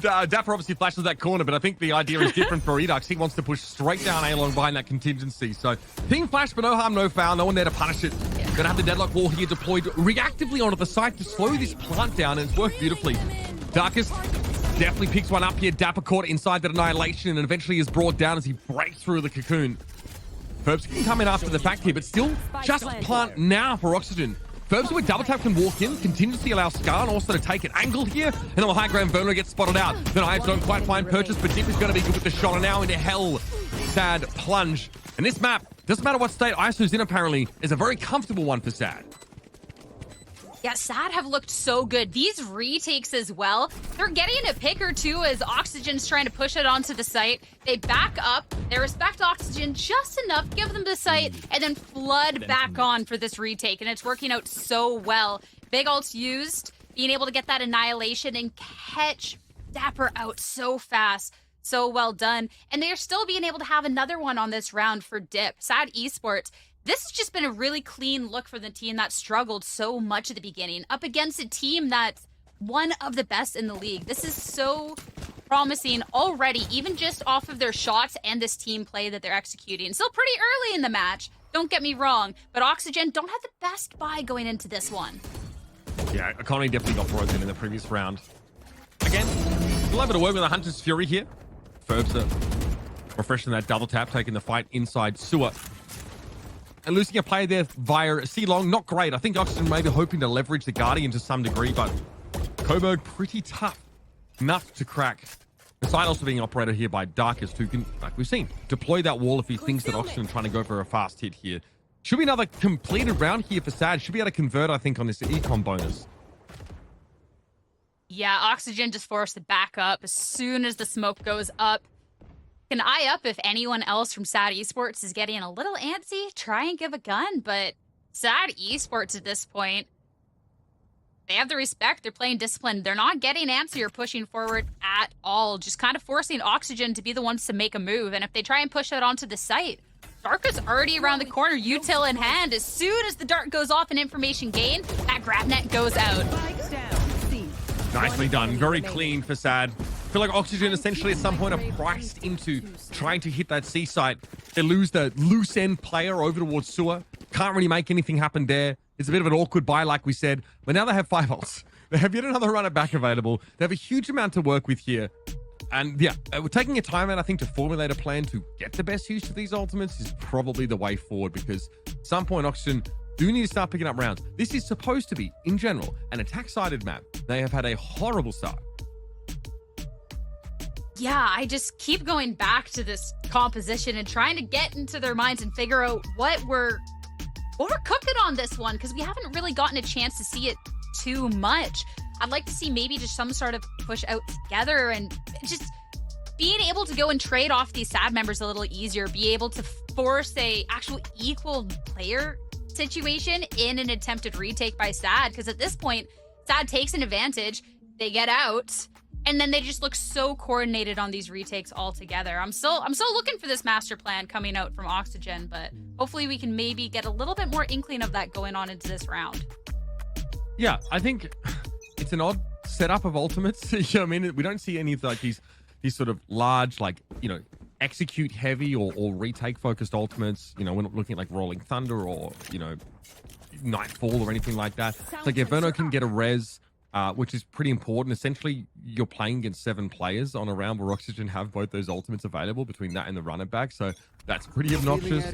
Dapper obviously flashes that corner, but I think the idea is different for Redux. He wants to push straight down A-Long behind that contingency. So, ping flash, but no harm, no foul. No one there to punish it. Yeah. Gonna have the deadlock wall here deployed reactively onto the site to slow this plant down, and it's worked beautifully. Darkest definitely picks one up here. Dapper caught inside that Annihilation, and eventually is brought down as he breaks through the cocoon. Ferbs can come in after the fact here, but still just plant now for Oxygen. Ferbs with double tap can walk in, contingency allows Skarn also to take an angle here, and then the high ground Verno gets spotted out. The Knives don't quite find purchase, but Dip is going to be good with the shot, and now into hell. Sad plunge. And this map, doesn't matter what state ISO's in apparently, is a very comfortable one for Sad. Yeah, Sad have looked so good. These retakes as well. They're getting a pick or two as Oxygen's trying to push it onto the site. They back up, they respect Oxygen just enough, give them the site, and then flood back on for this retake. And it's working out so well. Big ults used, being able to get that annihilation and catch Dapper out so fast. So well done. And they are still being able to have another one on this round for Dip. Sad Esports. This has just been a really clean look for the team that struggled so much at the beginning, up against a team that's one of the best in the league. This is so promising already, even just off of their shots and this team play that they're executing. Still pretty early in the match, don't get me wrong, but Oxygen don't have the best buy going into this one. Yeah, Economy definitely got broken in the previous round. Again, still able to work with the Hunter's Fury here. Ferbs are refreshing that double tap, taking the fight inside sewer. And losing a player there via C-Long, not great. I think Oxygen may be hoping to leverage the Guardian to some degree, but Coburg pretty tough enough to crack. The side also being operated here by Darkest, who can, like we've seen, deploy that wall if he thinks that Oxygen trying to go for a fast hit here. Should be another completed round here for Sad. Should be able to convert, I think, on this econ bonus. Yeah, Oxygen just forced to back up as soon as the smoke goes up. Can eye up if anyone else from Sad Esports is getting a little antsy, try and give a gun, but Sad Esports at this point, they have the respect, they're playing disciplined, they're not getting antsy or pushing forward at all, just kind of forcing Oxygen to be the ones to make a move, and if they try and push it onto the site, Dark is already around the corner, util in hand. As soon as the dart goes off and information gain, that grab net goes out. Nicely done, very clean for Sad. I feel like Oxygen essentially at some point are priced into trying to hit that C site. They lose the loose end player over towards sewer. Can't really make anything happen there. It's a bit of an awkward buy, like we said. But now they have 5 ults. They have yet another runner back available. They have a huge amount to work with here. And yeah, we're taking a time out, I think, to formulate a plan to get the best use of these ultimates is probably the way forward, because at some point Oxygen do need to start picking up rounds. This is supposed to be, in general, an attack-sided map. They have had a horrible start. Yeah, I just keep going back to this composition and trying to get into their minds and figure out what we're cooking on this one, because we haven't really gotten a chance to see it too much. I'd like to see maybe just some sort of push out together and just being able to go and trade off these Sad members a little easier, be able to force a actual equal player situation in an attempted retake by Sad, because at this point, Sad takes an advantage, they get out, and then they just look so coordinated on these retakes all together. I'm still looking for this master plan coming out from Oxygen, but hopefully we can maybe get a little bit more inkling of that going on into this round. Yeah, I think it's an odd setup of ultimates. You know what I mean? We don't see any of like these sort of large, like, you know, execute heavy or retake focused ultimates. You know, we're not looking at like Rolling Thunder or, you know, Nightfall or anything like that. It's like, yeah, Verno can get a res, which is pretty important. Essentially, you're playing against 7 players on a round where Oxygen have both those ultimates available between that and the runner back. So that's pretty obnoxious.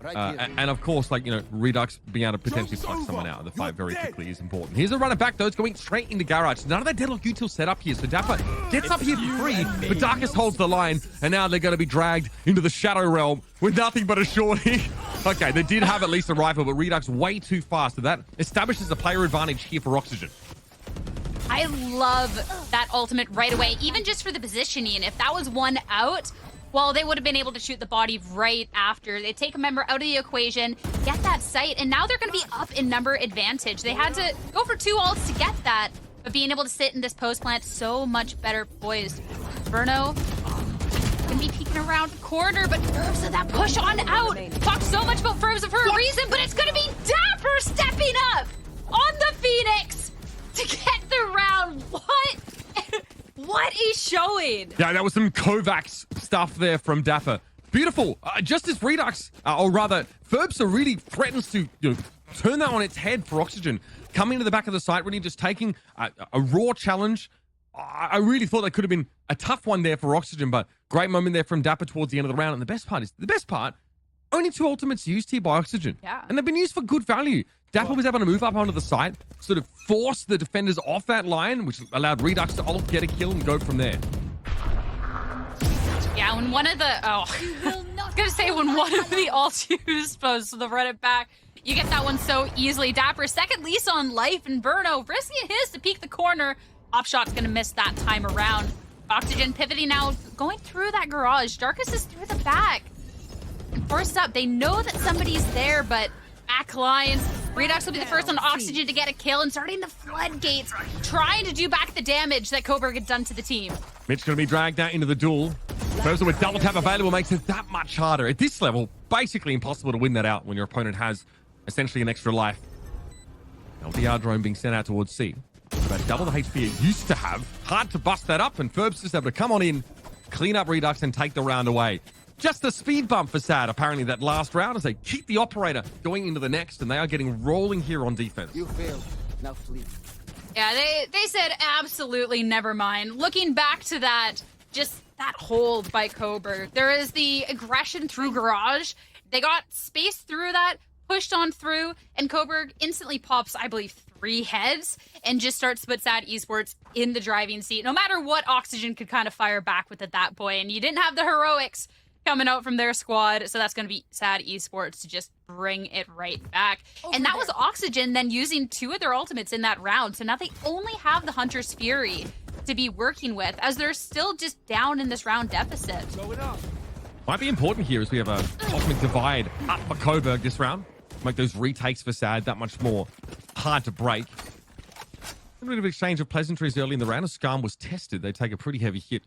And of course, like, you know, Redux being able to potentially pluck someone out of the fight very quickly is important. Here's a runner back, though. It's going straight into Garage. None of that deadlock util set up here. So Dapper gets up here for free, but Darkest holds the line. And now they're going to be dragged into the Shadow Realm with nothing but a shorty. Okay, they did have at least a rifle, but Redux way too fast. So that establishes the player advantage here for Oxygen. I love that ultimate right away, even just for the positioning. If that was one out, well, they would have been able to shoot the body right after. They take a member out of the equation, get that sight, and now they're going to be up in number advantage. They had to go for 2 ults to get that, but being able to sit in this post plant, so much better poised. Verno going to be peeking around the corner, but Ferbs of that push on out. Talked so much about Ferbs for a reason, but it's going to be Dapper stepping up on the Phoenix to get the round. What is showing? Yeah, that was some Kovacs stuff there from Dapper. Beautiful. Just as Redux, or rather, Ferbs really threatens to, you know, turn that on its head for Oxygen. Coming to the back of the site, really just taking a raw challenge. I really thought that could have been a tough one there for Oxygen, but great moment there from Dapper towards the end of the round. And the best part Only 2 ultimates used here by Oxygen. Yeah. And they've been used for good value. Dapper was able to move up onto the side, sort of force the defenders off that line, which allowed Redux to ult, get a kill, and go from there. Yeah, when one of the I was gonna say when one of the ults used supposed to run it back, you get that one so easily. Dapper second lease on life, and Verno risking his to peek the corner. Opshot's gonna miss that time around. Oxygen pivoting now, going through that garage. Darkus is through the back. And forced up, they know that somebody's there, but back lines. Redux will be the first on Oxygen to get a kill and starting the floodgates, trying to do back the damage that Coburg had done to the team. Mitch going to be dragged out into the duel. Person with double tap available makes it that much harder. At this level, basically impossible to win that out when your opponent has essentially an extra life. LDR drone being sent out towards C. About double the HP it used to have. Hard to bust that up, and Ferb's just able to come on in, clean up Redux, and take the round away. Just a speed bump for SAD, apparently, that last round, as they keep the operator going into the next, and they are getting rolling here on defense. You failed. Now flee. Yeah, they said absolutely never mind. Looking back to that, just that hold by Coburg. There is the aggression through garage. They got space through that, pushed on through, and Coburg instantly pops, I believe, 3 heads and just starts to put SAD Esports in the driving seat. No matter what Oxygen could kind of fire back with at that point. And you didn't have the heroics coming out from their squad, so that's going to be SAD Esports to just bring it right back. And that was Oxygen then using 2 of their ultimates in that round, so now they only have the Hunter's Fury to be working with, as they're still just down in this round deficit. Might be important here as we have a cosmic divide up for Coburg this round. Make those retakes for SAD that much more hard to break. A bit of exchange of pleasantries early in the round. As Skarm was tested, they take a pretty heavy hit.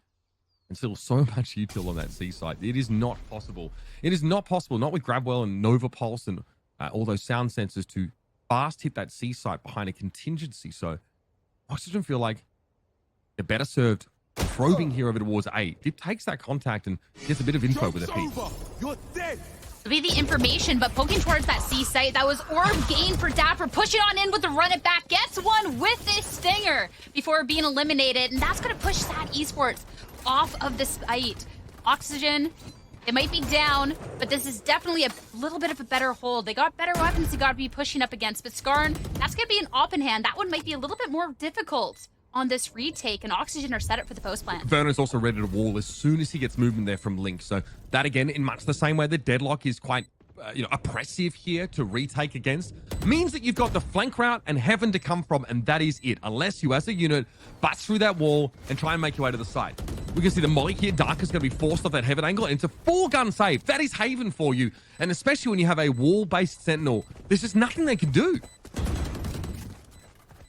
And still so much util on that C site. It is not possible. It is not possible, not with Grabwell and Nova Pulse and all those sound sensors, to fast hit that C site behind a contingency. So Oxygen feel like they're better served probing here over towards A. It takes that contact and gets a bit of info with a peek. You're dead. It'll be the information, but poking towards that C site, that was orb gain for Dapper, pushing on in with the run it back, gets one with this stinger before being eliminated, and that's going to push SAD Esports off of the site. Oxygen, it might be down, but this is definitely a little bit of a better hold. They got better weapons they got to be pushing up against, but Skarn, that's going to be an open hand. That one might be a little bit more difficult on this retake, and Oxygen are set up for the post plant. Verno's also ready to wall as soon as he gets movement there from Link. So that, again, in much the same way that Deadlock is quite oppressive here to retake against, means that you've got the flank route and Heaven to come from, and that is it. Unless you, as a unit, bust through that wall and try and make your way to the side. We can see the molly here. Dark is going to be forced off that Heaven angle, and it's a 4-gun save. That is Haven for you. And especially when you have a wall-based Sentinel, there's just nothing they can do.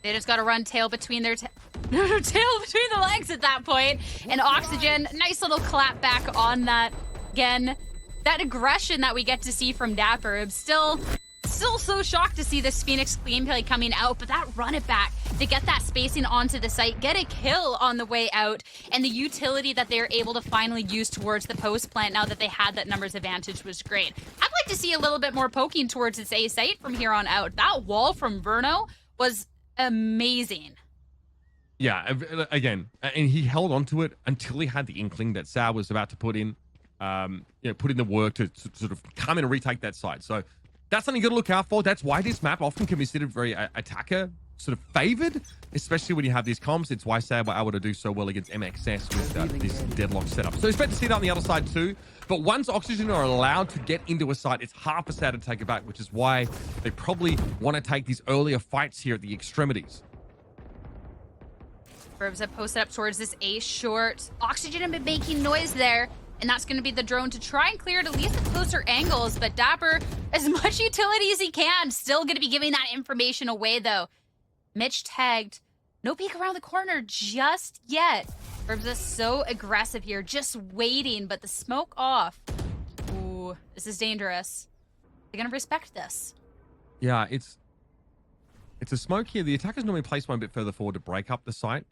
They just got to run tail between their tail between the legs at that point. And Oxygen, nice little clap back on that. Again, that aggression that we get to see from Dapper. I'm still so shocked to see this Phoenix gameplay coming out, but that run it back to get that spacing onto the site, get a kill on the way out, and the utility that they're able to finally use towards the post plant now that they had that numbers advantage was great. I'd like to see a little bit more poking towards its A site from here on out. That wall from Verno was amazing. Yeah, again, and he held on to it until he had the inkling that Sao was about to put in the work to sort of come in and retake that side. So that's something you got to look out for. That's why this map often can be considered very attacker sort of favored, especially when you have these comps. It's why Sao were able to do so well against MXS with this Deadlock setup. So expect to see that on the other side too. But once Oxygen are allowed to get into a site, it's hard for Sao to take it back, which is why they probably want to take these earlier fights here at the extremities. Burbs have posted up towards this A short. Oxygen have been making noise there, and that's going to be the drone to try and clear it at least the closer angles. But Dapper, as much utility as he can, still going to be giving that information away though. Mitch tagged. No peek around the corner just yet. Burbs is so aggressive here, just waiting, but the smoke off. Ooh, this is dangerous. They're going to respect this. Yeah, it's a smoke here. The attackers normally place one bit further forward to break up the site.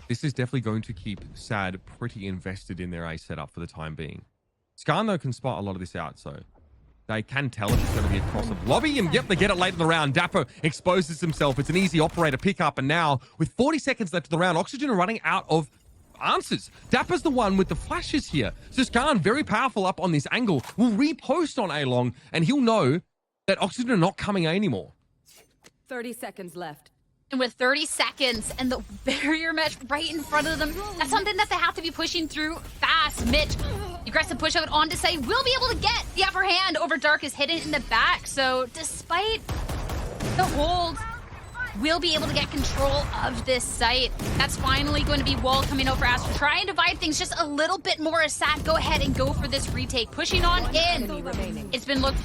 This is definitely going to keep SAD pretty invested in their A setup for the time being. Skarn, though, can spot a lot of this out, so they can tell if it's going to be across the lobby. And yep, they get it late in the round. Dapper exposes himself. It's an easy operator pickup. And now, with 40 seconds left of the round, Oxygen are running out of answers. Dapper's the one with the flashes here. So Skarn, very powerful up on this angle, will repost on A Long, and he'll know that Oxygen are not coming A anymore. 30 seconds left. And with 30 seconds and the barrier mesh right in front of them, that's something that they have to be pushing through fast. Mitch, aggressive push out onto site, will be able to get the upper hand over Dark, is hidden in the back. So despite the hold, will be able to get control of this site. That's finally going to be wall coming out for Astra. Try and divide things just a little bit more. Assad, go ahead and go for this retake. Pushing on in. It's been looked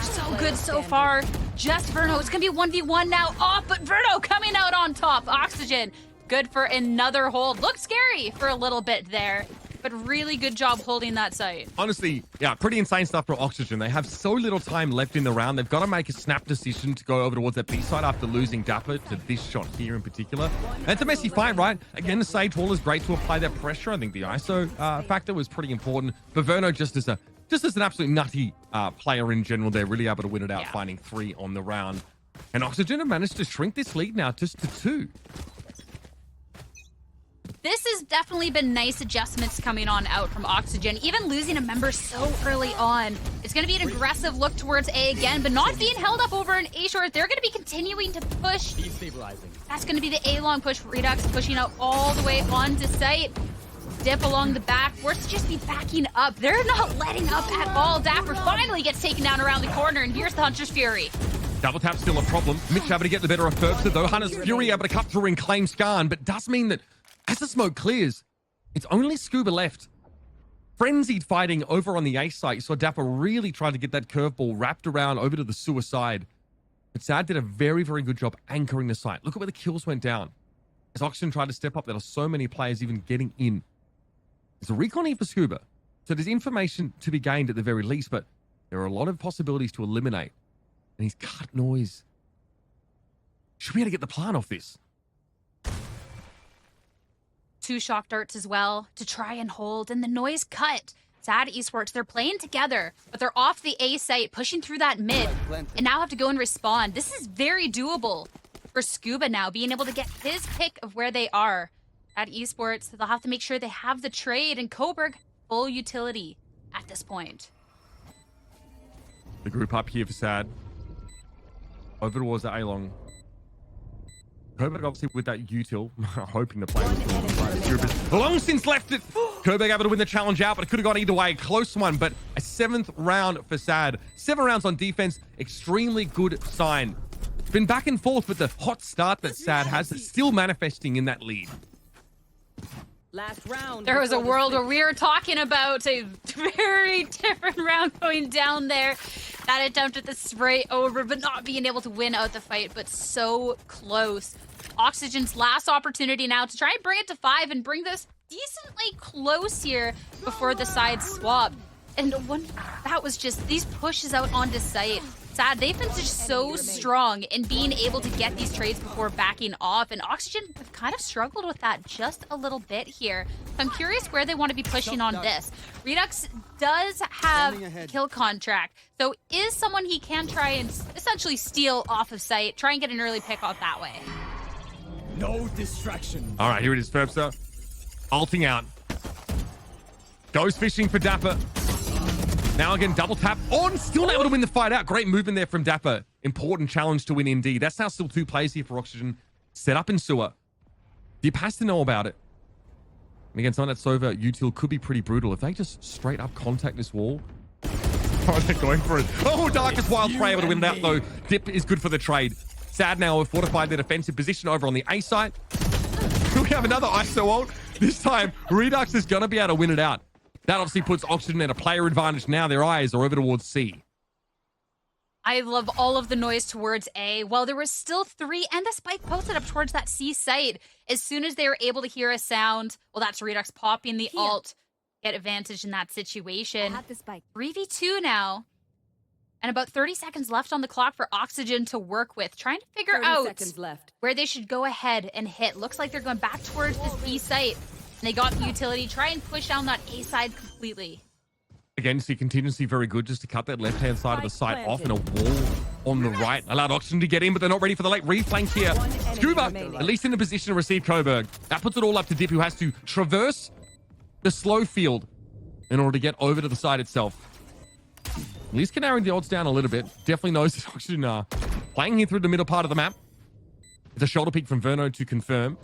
so good so far. Just Verno. It's going to be 1v1 now. Oh, but Verno coming out on top. Oxygen, good for another hold. Looked scary for a little bit there, but really good job holding that site. Honestly, yeah, pretty insane stuff for Oxygen. They have so little time left in the round. They've got to make a snap decision to go over towards that B side after losing Dapper to this shot here in particular. And it's a messy fight, right? Again, the Sage Wall is great to apply that pressure. I think the ISO factor was pretty important. But Verno just as an absolute nutty player in general, they're really able to win it out, finding 3 on the round. And Oxygen have managed to shrink this lead now just to 2. This has definitely been nice adjustments coming on out from Oxygen. Even losing a member so early on. It's going to be an aggressive look towards A again, but not being held up over an A short. They're going to be continuing to push. Destabilizing. That's going to be the A long push. Redux pushing out all the way onto site. Dip along the back. Forced to just be backing up. They're not letting up at all. Dapper finally gets taken down around the corner, and here's the Hunter's Fury. Double tap still a problem. Mitch able to get the better of Ferguson, though. Hunter's Fury able to cut through and claim Skarn, but does mean that as the smoke clears, it's only Scuba left. Frenzied fighting over on the A site. You saw Dapper really try to get that curveball wrapped around over to the suicide. But Sad did a very, very good job anchoring the site. Look at where the kills went down. As Oxygen tried to step up, there are so many players even getting in. There's a recon here for Scuba. So there's information to be gained at the very least, but there are a lot of possibilities to eliminate. And he's cut noise. Should be able to get the plant off this. 2 shock darts as well to try and hold, and the noise cut. Sad Esports, they're playing together, but they're off the A site, pushing through that mid, and now have to go and respond. This is very doable for Scuba now, being able to get his pick of where they are. At Esports, they'll have to make sure they have the trade, and Coburg, full utility at this point. The group up here for Sad. Over towards the A-Long. Coburg obviously with that util, hoping to play with long since left it. Coburg able to win the challenge out, but it could have gone either way. Close one, but a 7th round for Sad. 7 rounds on defense, extremely good sign. Been back and forth with the hot start that Sad has, still manifesting in that lead. Last round. There was a world where we were talking about a very different round going down there. That attempt at the spray over, but not being able to win out the fight, but so close. Oxygen's last opportunity now to try and bring it to 5 and bring this decently close here before the sides swap. And that was just these pushes out onto site. Sad, they've been just so strong in being able to get these trades before backing off, and Oxygen have kind of struggled with that just a little bit here. So I'm curious where they want to be pushing on this. Redux does have kill contract, so is someone he can try and essentially steal off of site, try and get an early pick off that way. No distraction. All right, here it is, Ferbster. Ulting out. Goes fishing for Dapper. Now again, double tap on, still able to win the fight out. Great movement there from Dapper. Important challenge to win indeed. That's now still 2 plays here for Oxygen. Set up in sewer. Dip has to know about it. And again, something that Sova util could be pretty brutal. If they just straight up contact this wall. Oh, they're going for it. Oh, Darkest Wild Prey able to win that though. Dip is good for the trade. Sad now have fortified their defensive position over on the A side. We have another ISO ult. This time, Redux is going to be able to win it out. That obviously puts Oxygen at a player advantage now. Their eyes are over towards C. I love all of the noise towards A. While there was still 3 and a spike posted up towards that C site. As soon as they were able to hear a sound, well, that's Redux popping the ult. Get advantage in that situation. 3v2 now. And about 30 seconds left on the clock for Oxygen to work with. Trying to figure out where they should go ahead and hit. Looks like they're going back towards this B site. And they got the utility. Try and push down that A side completely. Again, see contingency very good just to cut that left-hand side of the site off, and a wall on the right. Allowed Oxygen to get in, but they're not ready for the late reflank here. Scuba, at least in a position to receive Coburg. That puts it all up to Dip, who has to traverse the slow field in order to get over to the side itself. At least narrowing the odds down a little bit. Definitely knows that Oxygen are playing here through the middle part of the map. It's a shoulder peek from Verno to confirm.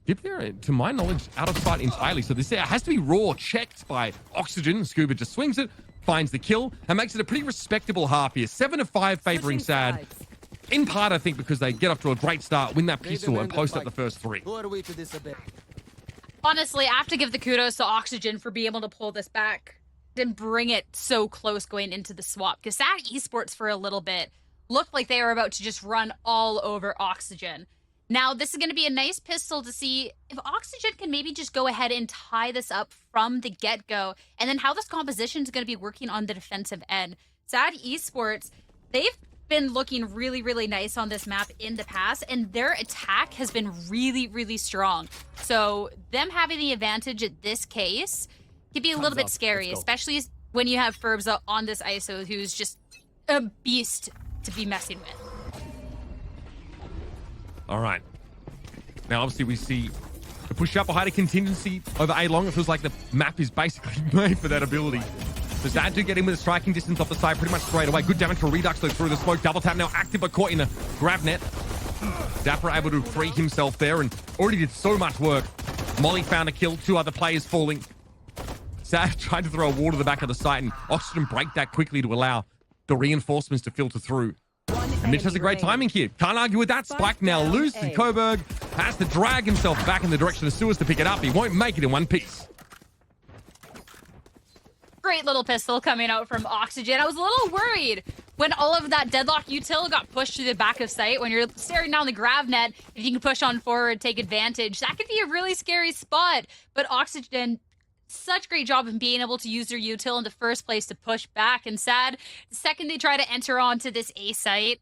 Dip there, to my knowledge, out of sight entirely. So this has to be raw, checked by Oxygen. Scuba just swings it, finds the kill, and makes it a pretty respectable half here. 7-5 favoring Sad. In part, I think, because they get off to a great start, win that pistol, and post up the first 3. Who are we to disobey? Honestly, I have to give the kudos to Oxygen for being able to pull this back and bring it so close going into the swap. Because Sad Esports, for a little bit, looked like they were about to just run all over Oxygen. Now, this is going to be a nice pistol to see if Oxygen can maybe just go ahead and tie this up from the get-go, and then how this composition is going to be working on the defensive end. Sad Esports, they've been looking really, really nice on this map in the past, and their attack has been really, really strong. So them having the advantage at this case could be a little bit scary, especially when you have Ferbs on this ISO, who's just a beast to be messing with. All right. Now, obviously, we see the push up behind a contingency over A long. It feels like the map is basically made for that ability. So Zad do get in with a striking distance off the side pretty much straight away. Good damage for Redux though through the smoke. Double tap now active but caught in a grab net. Dapper able to free himself there and already did so much work. Molly found a kill. 2 other players falling. Zad tried to throw a wall to the back of the site and Oxygen break that quickly to allow the reinforcements to filter through. And Mitch has a great timing here. Can't argue with that. Spike now loose, and Coburg has to drag himself back in the direction of Sewers to pick it up. He won't make it in one piece. Great little pistol coming out from Oxygen. I was a little worried when all of that deadlock util got pushed to the back of site. When you're staring down the grav net, if you can push on forward, take advantage, that could be a really scary spot. But Oxygen, such a great job in being able to use their util in the first place to push back. And Sad, the second they try to enter onto this A site,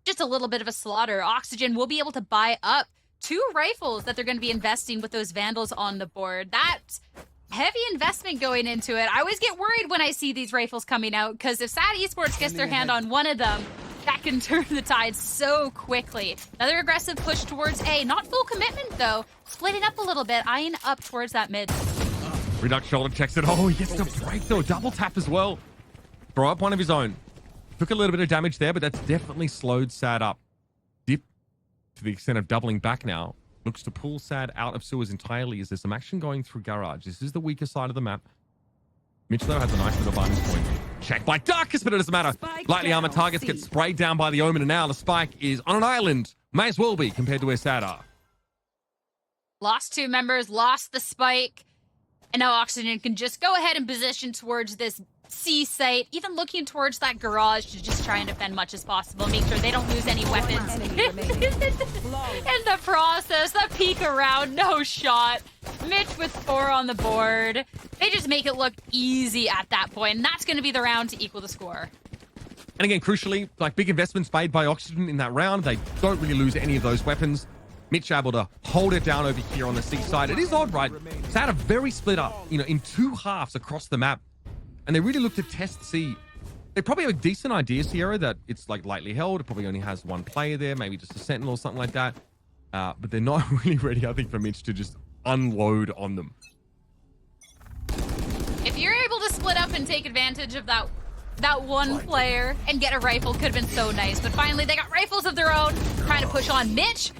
just a little bit of a slaughter. Oxygen will be able to buy up 2 rifles that they're going to be investing with those Vandals on the board. That's heavy investment going into it. I always get worried when I see these rifles coming out, because if Sad Esports gets their hand on one of them, that can turn the tide so quickly. Another aggressive push towards A. Not full commitment, though. Splitting up a little bit, eyeing up towards that mid. Redux shoulder checks it. Oh, he gets the break, though. Double tap as well. Throw up one of his own. Took a little bit of damage there, but that's definitely slowed Sad up. Dip, to the extent of doubling back now, looks to pull Sad out of Sewers entirely as there's some action going through Garage. This is the weaker side of the map. Mitch, though, has a nice little vantage point. Checked by Darkus, but it doesn't matter. Lightly armored targets get sprayed down by the Omen, and now the Spike is on an island. May as well be compared to where Sad are. Lost 2 members, lost the Spike. And now Oxygen can just go ahead and position towards this C site, even looking towards that garage to just try and defend much as possible. Make sure they don't lose any weapons. In the process, the peek around, no shot. Mitch with 4 on the board. They just make it look easy at that point, and that's going to be the round to equal the score. And again, crucially, like big investments made by Oxygen in that round. They don't really lose any of those weapons. Mitch able to hold it down over here on the C side. It is odd, right? Sad are very split up, in 2 halves across the map. And they really look to test C. They probably have a decent idea, Sierra, that it's like lightly held. It probably only has 1 player there, maybe just a sentinel or something like that. But they're not really ready, I think, for Mitch to just unload on them. If you're able to split up and take advantage of that 1 player and get a rifle, could have been so nice. But finally, they got rifles of their own, trying to push on Mitch.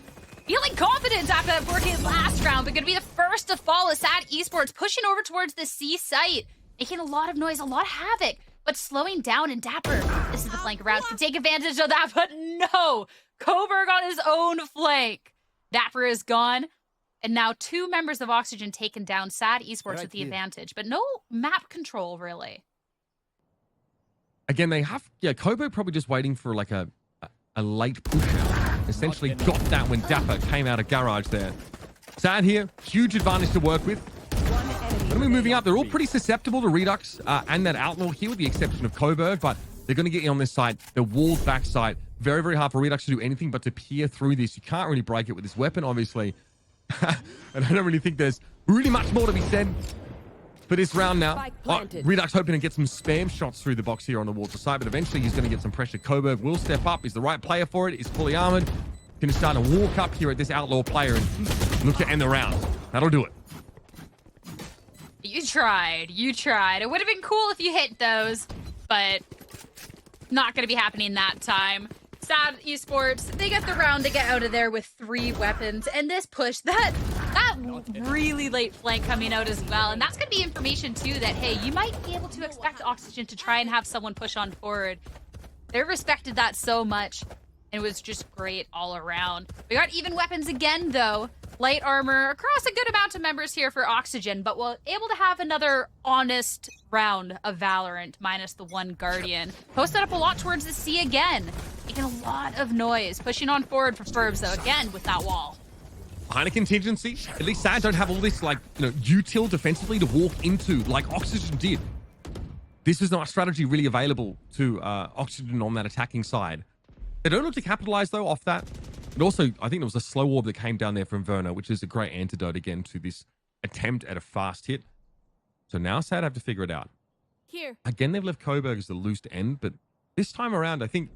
Feeling confident after that 4K last round, but going to be the first to fall as Sad Esports pushing over towards the C site. Making a lot of noise, a lot of havoc, but slowing down. And Dapper, this is the flank around, can take advantage of that, but no! Coburg on his own flank. Dapper is gone, and now 2 members of Oxygen taken down. Sad Esports with the advantage, but no map control, really. Again, they have, Coburg probably just waiting for like a late push. Essentially got that when Dapper came out of Garage there. Sad here, huge advantage to work with. When we're moving up, they're all pretty susceptible to Redux and that Outlaw here, with the exception of Coburg, but they're going to get in on this side. They're walled back side. Very, very hard for Redux to do anything but to peer through this. You can't really break it with this weapon, obviously. And I don't really think there's really much more to be said. for this round now. Spike planted. Redux hoping to get some spam shots through the box here on the wall to side, but eventually he's going to get some pressure. Coburg will step up. He's the right player for it. He's fully armored. Going to start to walk up here at this outlaw player and look to end the round. That'll do it. You tried. You tried. It would have been cool if you hit those, but not going to be happening that time. Sad Esports, they get the round to get out of there with 3 weapons, and this push, that really late flank coming out as well, and that's going to be information too that, hey, you might be able to expect Oxygen to try and have someone push on forward. They respected that so much, and it was just great all around. We got even weapons again, though. Light armor across a good amount of members here for Oxygen, but we're able to have another honest round of Valorant minus the 1 Guardian. Posted up a lot towards the C again, making a lot of noise, pushing on forward for Furbs, though, again with that wall. Behind a contingency, at least Sad don't have all this, like, util defensively to walk into like Oxygen did. This is not a strategy really available to Oxygen on that attacking side. They don't look to capitalize, though, off that. But also, I think there was a slow orb that came down there from Verno, which is a great antidote, again, to this attempt at a fast hit. So now Sad have to figure it out. Here. Again, they've left Coburg as the loose end, but this time around, I think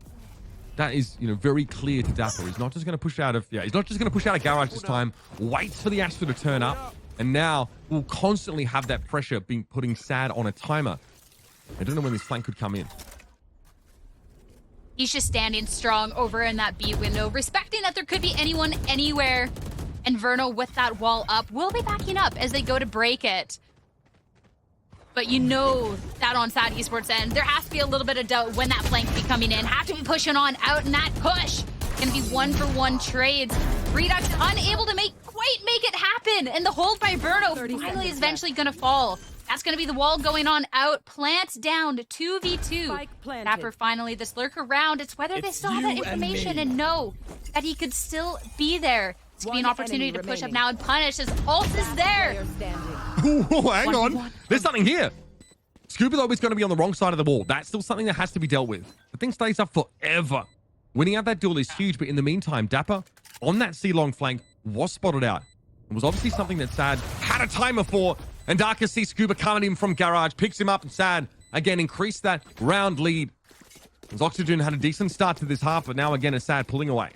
that is, very clear to Dapper. He's not just going to push out of, he's not just going to push out of Garage this time, waits for the Astra to turn up, and now will constantly have that pressure being putting Sad on a timer. I don't know when this flank could come in. He's just standing strong over in that B window, respecting that there could be anyone anywhere. And Verno, with that wall up, will be backing up as they go to break it. But you know that on Sad Esports end, there has to be a little bit of doubt when that flank be coming in. Have to be pushing on out in that push. Gonna be 1-for-1 trades. Redux unable to quite make it happen. And the hold by Verno finally is eventually gonna fall. That's going to be the wall going on out. Plants down to 2v2. Dapper finally, this lurker round. It's whether they still have that information and know that he could still be there. It's going to be an opportunity to push up now and punish. His ult is there. Ooh, hang on. There's something here. Scuba, though, is going to be on the wrong side of the wall. That's still something that has to be dealt with. The thing stays up forever. Winning out that duel is huge, but in the meantime, Dapper, on that C-long flank, was spotted out. It was obviously something that Sad had a timer for. And Darkest sees Scuba coming in from Garage, picks him up, and Sad, again, increased that round lead. As Oxygen had a decent start to this half, but now again, is Sad pulling away.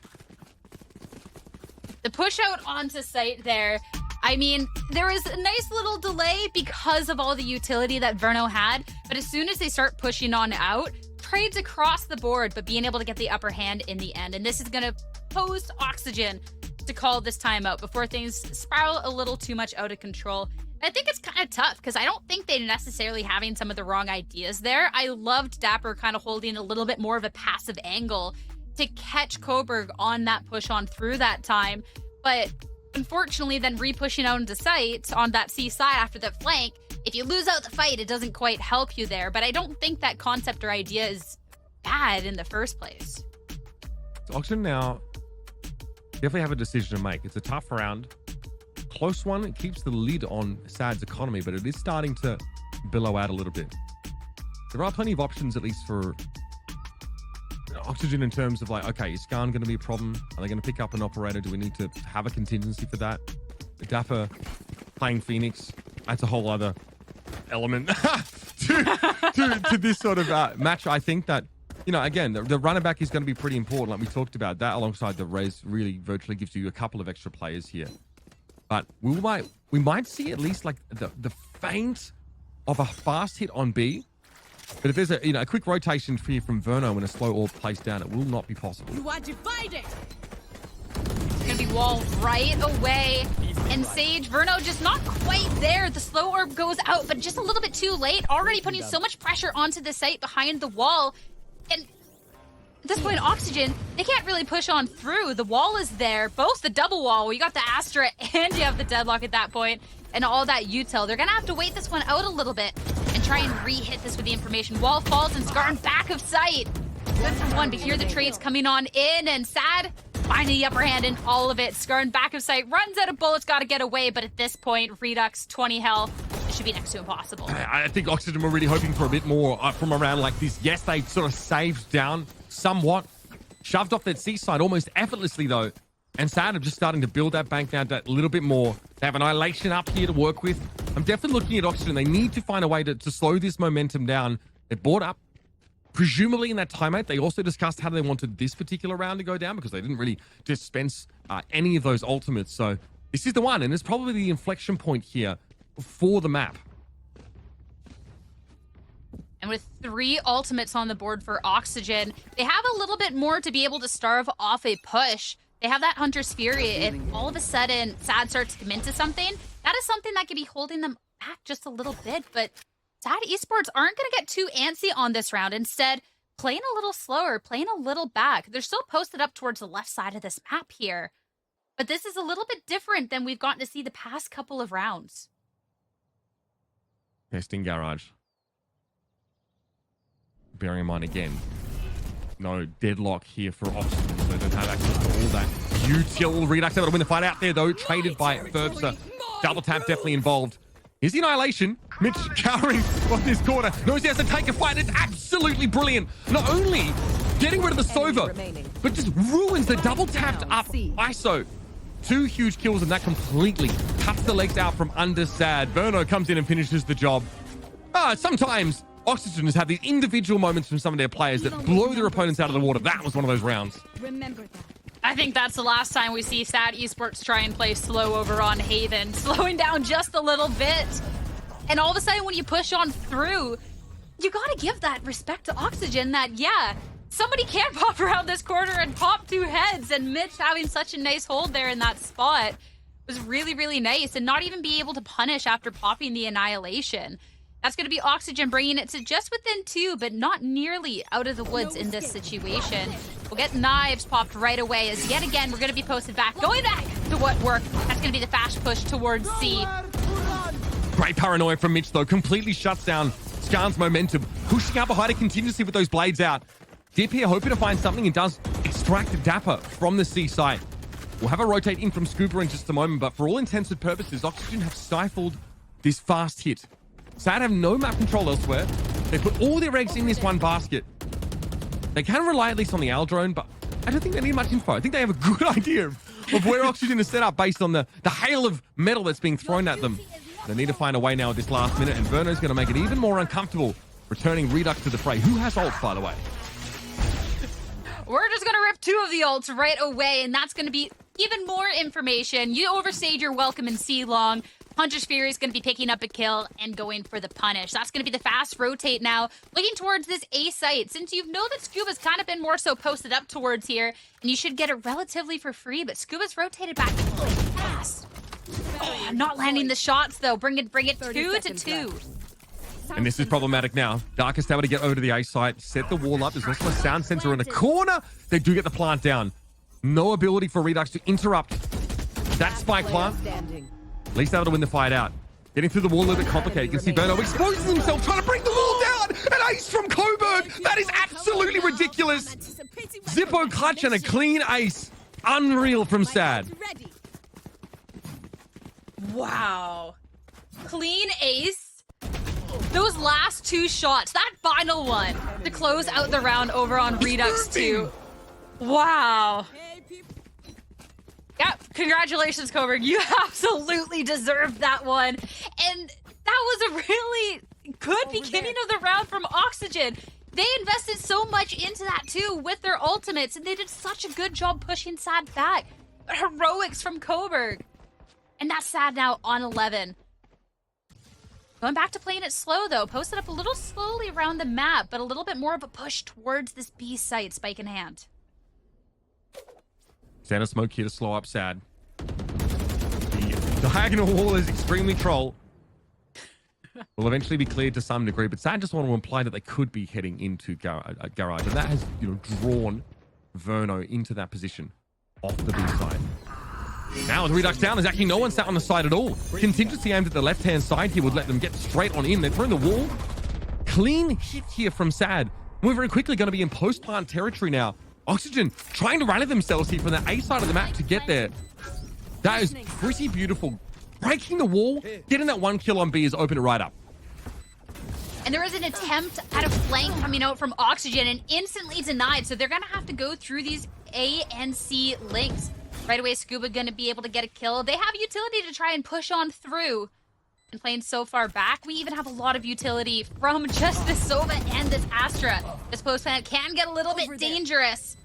The push out onto site there, I mean, there was a nice little delay because of all the utility that Verno had, but as soon as they start pushing on out, trades across the board, but being able to get the upper hand in the end. And this is going to pose Oxygen to call this timeout before things spiral a little too much out of control. I think it's kind of tough because I don't think they're necessarily having some of the wrong ideas there. I loved Dapper kind of holding a little bit more of a passive angle to catch Coburg on that push on through that time. But unfortunately, then re-pushing out into sight on that C side after that flank, if you lose out the fight, it doesn't quite help you there. But I don't think that concept or idea is bad in the first place. So Oxygen now definitely have a decision to make. It's a tough round. Close one. It keeps the lid on Sad's economy, but it is starting to billow out a little bit. There are plenty of options, at least for Oxygen, in terms of like, okay, is Skarn going to be a problem? Are they going to pick up an operator? Do we need to have a contingency for that? Dapper playing Phoenix, that's a whole other element to this sort of match. I think that, again, the running back is going to be pretty important, like we talked about. That alongside the res really virtually gives you a couple of extra players here. But we might see at least like the feint of a fast hit on B. But if there's a quick rotation here from Verno and a slow orb placed down, it will not be possible. You are divided. It's going to be wall right away. And Sage, Verno just not quite there. The slow orb goes out, but just a little bit too late. Already putting so much pressure onto the site behind the wall. And at this point, Oxygen, they can't really push on through. The wall is there, both the double wall, where you got the Astra and you have the deadlock at that point, and all that util. They're gonna have to wait this one out a little bit and try and re-hit this with the information. Wall falls and Skarn back of sight. Good for one, but here the trades coming on in, and Sad finding the upper hand in all of it. Skarn back of sight, runs out of bullets, gotta get away, but at this point, Redux, 20 health, it should be next to impossible. I think Oxygen were really hoping for a bit more from around like this. Yes, they sort of saved down somewhat, shoved off that seaside almost effortlessly though. And SAD are just starting to build that bank now that little bit more. They have Annihilation up here to work with. I'm definitely looking at Oxygen. They need to find a way to slow this momentum down. They bought up, presumably in that timeout. They also discussed how they wanted this particular round to go down because they didn't really dispense any of those ultimates. So this is the one, and it's probably the inflection point here for the map. And with 3 ultimates on the board for Oxygen, they have a little bit more to be able to starve off a push. They have that Hunter's Fury. If all of a sudden SAD starts to come into something, that is something that could be holding them back just a little bit. But SAD Esports aren't going to get too antsy on this round. Instead, playing a little slower, playing a little back. They're still posted up towards the left side of this map here. But this is a little bit different than we've gotten to see the past couple of rounds. Testing Garage. Bearing in mind again, no deadlock here for Oxygen, so they don't have access to all that util. Redux able to win the fight out there though, traded by Ferbster. Double tap definitely involved. Here's the Annihilation. Mitch cowering on this corner. Knows he has to take a fight. It's absolutely brilliant. Not only getting rid of the Sova, but just ruins the double tapped up ISO. 2 huge kills, and that completely cuts the legs out from under SAD. Verno comes in and finishes the job. Sometimes Oxygen has had these individual moments from some of their players that blow their opponents out of the water. That was one of those rounds. Remember that. I think that's the last time we see SAD Esports try and play slow over on Haven, slowing down just a little bit. And all of a sudden, when you push on through, you gotta give that respect to Oxygen that, yeah, somebody can pop around this corner and pop 2 heads, and Mitch having such a nice hold there in that spot was really, really nice, and not even be able to punish after popping the Annihilation. That's going to be Oxygen bringing it to just within 2, but not nearly out of the woods in this situation. We'll get knives popped right away as yet again we're going to be posted back. Going back to what worked. That's going to be the fast push towards C. Great paranoia from Mitch though. Completely shuts down Skarn's momentum. Pushing out behind a contingency with those blades out. Dip here hoping to find something and does extract Dapper from the C site. We'll have a rotate in from Scuba in just a moment, but for all intents and purposes, Oxygen have stifled this fast hit. SAD have no map control elsewhere. They put all their eggs in this one basket. They can rely at least on the Owl drone, but I don't think they need much info. I think they have a good idea of where Oxygen is set up based on the hail of metal that's being thrown at them. They need to find a way now at this last minute, and Verno's going to make it even more uncomfortable, returning Redux to the fray. Who has ults, by the way? We're just going to rip 2 of the ults right away, and that's going to be even more information. You overstayed your welcome in C-Long. Hunter's Fury is going to be picking up a kill and going for the punish. That's going to be the fast rotate now, looking towards this A site. Since you know that Scuba's kind of been more so posted up towards here, and you should get it relatively for free, but Scuba's rotated back really fast. Oh, not landing the shots, though. Bring it 2 to 2. And this is problematic now. Darkest able to get over to the A site, set the wall up. There's also a sound sensor in the corner. They do get the plant down. No ability for Redux to interrupt that spike plant. At least able to win the fight out. Getting through the wall a little bit complicated. You can see Berno exposes himself, trying to bring the wall down. An ace from Coburg. That is absolutely ridiculous. Zippo clutch and a clean ace. Unreal from SAD. Wow. Clean ace. Those last 2 shots, that final one to close out the round over on Redux 2. Wow. Yeah, congratulations, Coburg. You absolutely deserved that one. And that was a really good beginning of the round from Oxygen. They invested so much into that too with their ultimates, and they did such a good job pushing SAD back. But heroics from Coburg. And that's SAD now on 11. Going back to playing it slow though, posted up a little slowly around the map, but a little bit more of a push towards this B site, spike in hand. Santa Smoke here to slow up SAD. The diagonal wall is extremely troll. Will eventually be cleared to some degree, but SAD just want to imply that they could be heading into Garage, and that has, drawn Verno into that position off the B side. Now with Redux down, there's actually no one sat on the side at all. Contingency aimed at the left-hand side here would let them get straight on in. They're throwing the wall. Clean hit here from SAD. We're very quickly going to be in post-plant territory now. Oxygen trying to rally themselves here from the A side of the map to get there. That is pretty beautiful. Breaking the wall, getting that 1 kill on B has opened it right up. And there was an attempt at a flank coming out from Oxygen and instantly denied. So they're going to have to go through these A and C links. Right away, Scuba going to be able to get a kill. They have utility to try and push on through. And playing so far back, we even have a lot of utility from just this Sova and this Astra. This post plant can get a little bit dangerous.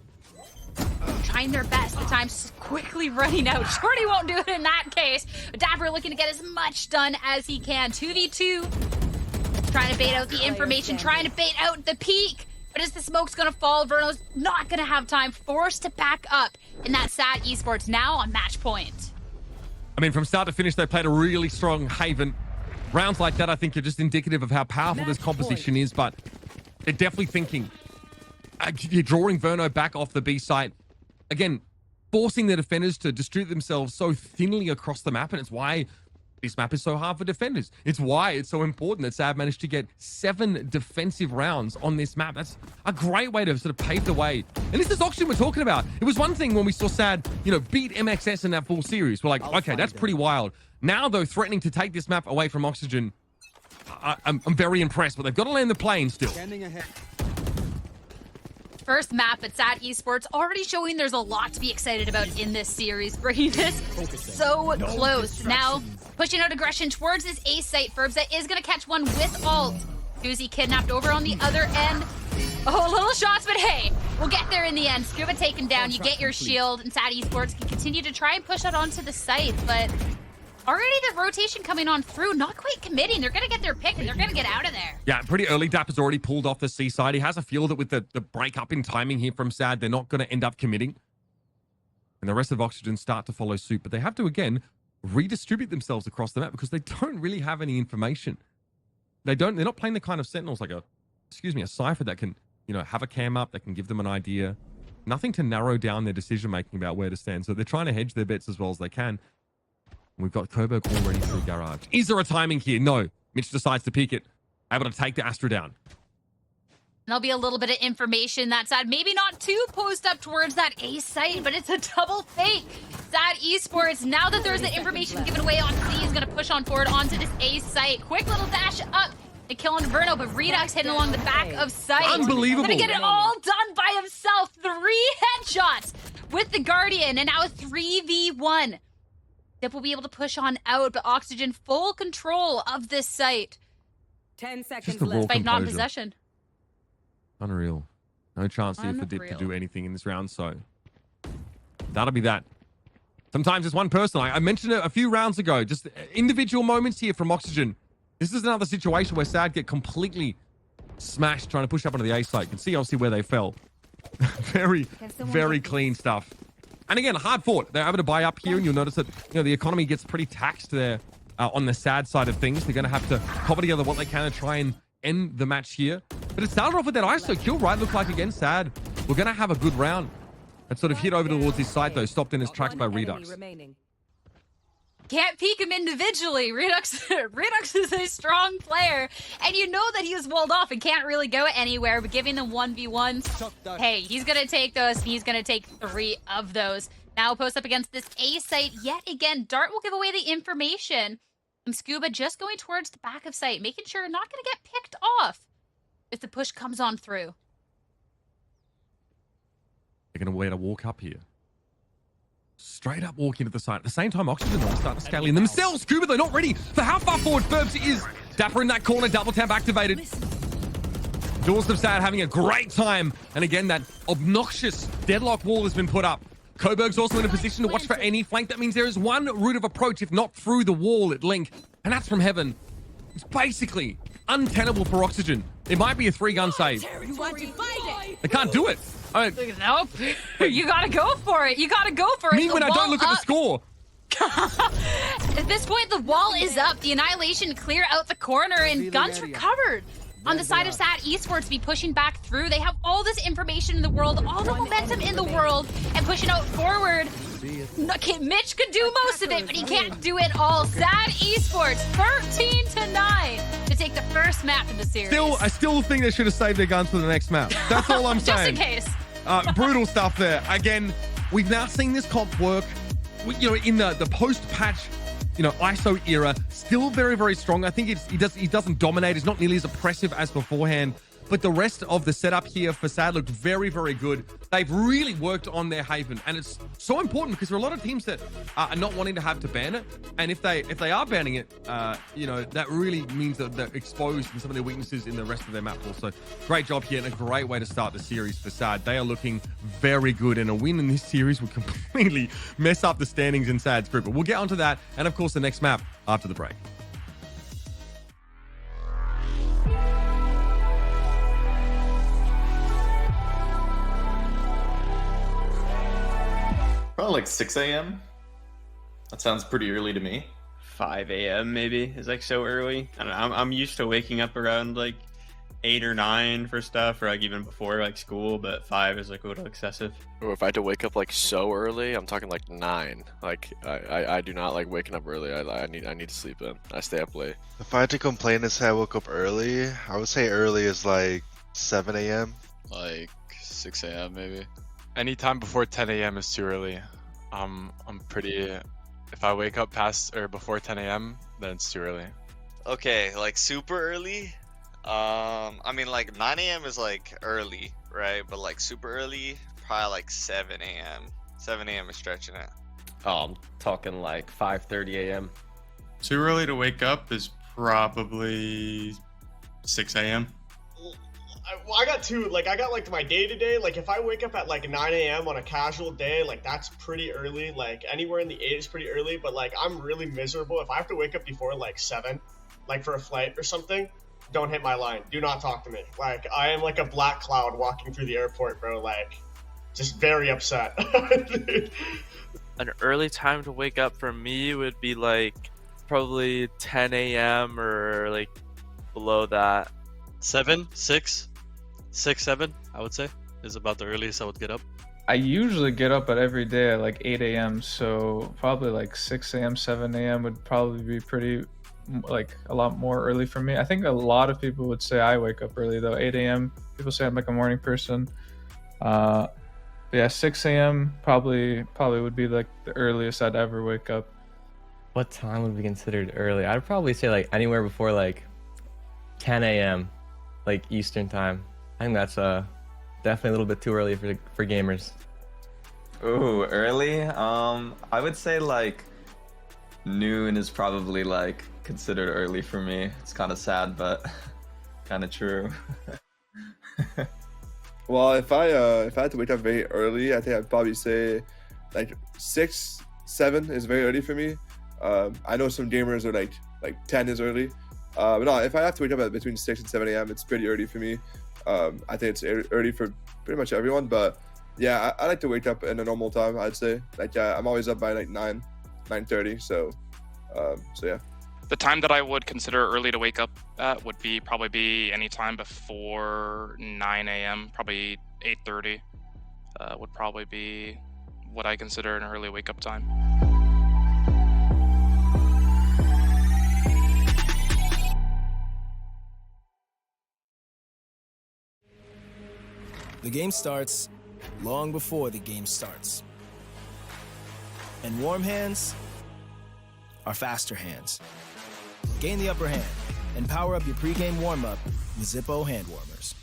Trying their best. The time's quickly running out. Shorty won't do it in that case. But Dapper looking to get as much done as he can. 2v2. Trying to bait out the information. Trying to bait out the peak. But as the smoke's going to fall, Verno's not going to have time. Forced to back up. And that's SAT Esports now on match point. I mean, from start to finish, they played a really strong Haven. Rounds like that, I think, are just indicative of how powerful this composition is, but they're definitely thinking. You're drawing Verno back off the B site. Again, forcing the defenders to distribute themselves so thinly across the map, and it's why this map is so hard for defenders. It's why it's so important that SAD managed to get 7 defensive rounds on this map. That's a great way to sort of pave the way. And this is Oxygen we're talking about. It was one thing when we saw SAD, beat MXS in that full series. We're like, okay, that's pretty wild. Now, though, threatening to take this map away from Oxygen, I'm very impressed, but they've got to land the plane still. First map at SAT Esports, already showing there's a lot to be excited about in this series, bringing this so close. Now, pushing out aggression towards this A site. Ferbza is going to catch one with ult. Doozy kidnapped over on the other end. Oh, little shots, but hey, we'll get there in the end. Scuba taken down, you get your shield, and SAT Esports can continue to try and push out onto the site, but already the rotation coming on through, not quite committing. They're going to get their pick, and they're going to get out of there. Yeah, pretty early. Dapper's already pulled off the C side. He has a feel that with the break up in timing here from SAD, they're not going to end up committing. And the rest of Oxygen start to follow suit, but they have to, again, redistribute themselves across the map because they don't really have any information. They're not playing the kind of Sentinels like a Cypher that can, have a cam up, that can give them an idea. Nothing to narrow down their decision-making about where to stand. So they're trying to hedge their bets as well as they can. We've got Coburg already through Garage. Is there a timing here? No. Mitch decides to peek it. Able to take the Astra down. There'll be a little bit of information that SAD, maybe not too post up towards that A site, but it's a double fake. SAD Esports, now that there's the information given away on C, is going to push on forward onto this A site. Quick little dash up to kill Inverno, but Redux hitting along the back of sight. Unbelievable. Gonna get it all done by himself. 3 headshots with the Guardian, and now a 3v1. Dip will be able to push on out, but Oxygen full control of this site. 10 seconds raw left. Despite non-possession. Unreal. No chance here for Dip to do anything in this round, so that'll be that. Sometimes it's one person. I mentioned it a few rounds ago. Just individual moments here from Oxygen. This is another situation where SAD get completely smashed trying to push up onto the A site. You can see obviously where they fell. very clean stuff. And again, hard fought. They're able to buy up here, and you'll notice that the economy gets pretty taxed there on the SAD side of things. They're going to have to cobble together what they can to try and end the match here. But it started off with that ISO kill, right? Looked like again, SAD. We're going to have a good round. That sort of hit over towards his side, though. Stopped in his tracks by Redux. Can't peek him individually. Redux is a strong player, and you know that he was walled off and can't really go anywhere, but giving them 1v1s, hey, he's going to take those, and he's going to take 3 of those. Now post up against this A site yet again. Dart will give away the information. And Scuba just going towards the back of site, making sure you're not going to get picked off if the push comes on through. They're going to wait to walk up here. Straight up walking to the side. At the same time, Oxygen are starting to scale in themselves. Scuba, they're not ready for how far forward Ferbs is. Dapper in that corner, double tap activated. Jaws of SAD having a great time. And again, that obnoxious deadlock wall has been put up. Coburg's also in a position to watch for any flank. That means there is one route of approach, if not through the wall at Link. And that's from Heaven. It's basically untenable for Oxygen. It might be a 3-gun save. They can't do it. Nope. You gotta go for it. You gotta go for it. Me when I don't look at the score. At this point, the wall is up. The Annihilation clear out the corner, and guns recovered. On the side of SAT Esports to be pushing back through. They have all this information in the world, all the momentum in the world, and pushing out forward. Okay, Mitch could do most of it, but he can't do it all. SAT Esports, 13-9 to take the first map in the series. I still think they should have saved their guns for the next map. That's all I'm saying. Just in case. Brutal stuff there. Again, we've now seen this comp work, in the post-patch, ISO era. Still very, very strong. I think he doesn't dominate. It's not nearly as oppressive as beforehand. but the rest of the setup here for SAD looked very, very good. They've really worked on their Haven, and it's so important because there are a lot of teams that are not wanting to have to ban it, and if they are banning it, that really means that they're exposed to some of their weaknesses in the rest of their map pool. So great job here, and a great way to start the series for SAD. They are looking very good, and a win in this series would completely mess up the standings in SAD's group. But we'll get onto that, and of course the next map after the break. Probably like 6 a.m. That sounds pretty early to me. 5 a.m. maybe is like so early. I don't know. I'm used to waking up around like 8 or 9 for stuff, or like even before like school, but 5 is like a little excessive. Or if I had to wake up like so early, I'm talking like 9. Like I do not like waking up early. I need to sleep in. I stay up late. If I had to complain and say I woke up early, I would say early is like 7 a.m. Like 6 a.m. maybe. Anytime before 10 a.m. is too early. I'm pretty. If I wake up past or before 10 a.m., then it's too early. Okay, like super early. I mean, like 9 a.m. is like early, right? But like super early, probably like 7 a.m. 7 a.m. is stretching it. Oh, I'm talking like 5:30 a.m. Too early to wake up is probably 6 a.m. I got two, like I got like my day to day, like if I wake up at like 9 a.m. on a casual day, like that's pretty early. Like anywhere in the 8 is pretty early, but like I'm really miserable if I have to wake up before like 7, like for a flight or something. Don't hit my line. Do not talk to me. Like I am like a black cloud walking through the airport, bro. Like just very upset. An early time to wake up for me would be like probably 10 a.m. or like below that. 7, 6, 7, I would say, is about the earliest I would get up. I usually get up at every day at like 8 a.m. So probably like 6 a.m., 7 a.m. would probably be pretty, like a lot more early for me. I think a lot of people would say I wake up early though. 8 a.m. People say I'm like a morning person. But yeah, 6 a.m. probably would be like the earliest I'd ever wake up. What time would be considered early? I'd probably say like anywhere before like 10 a.m. like Eastern time. I think that's definitely a little bit too early for gamers. Ooh, early? I would say like noon is probably like considered early for me. It's kind of sad, but kind of true. Well, if I had to wake up very early, I think I'd probably say like 6, 7 is very early for me. I know some gamers are like 10 is early. But no, if I have to wake up at between 6 and 7 a.m., it's pretty early for me. I think it's early for pretty much everyone. But yeah, I like to wake up in a normal time, I'd say. Like I'm always up by like 9:30. So yeah. The time that I would consider early to wake up at would probably be any time before 9 a.m., probably 8:30 would probably be what I consider an early wake up time. The game starts long before the game starts. And warm hands are faster hands. Gain the upper hand and power up your pregame warm-up with Zippo hand warmers.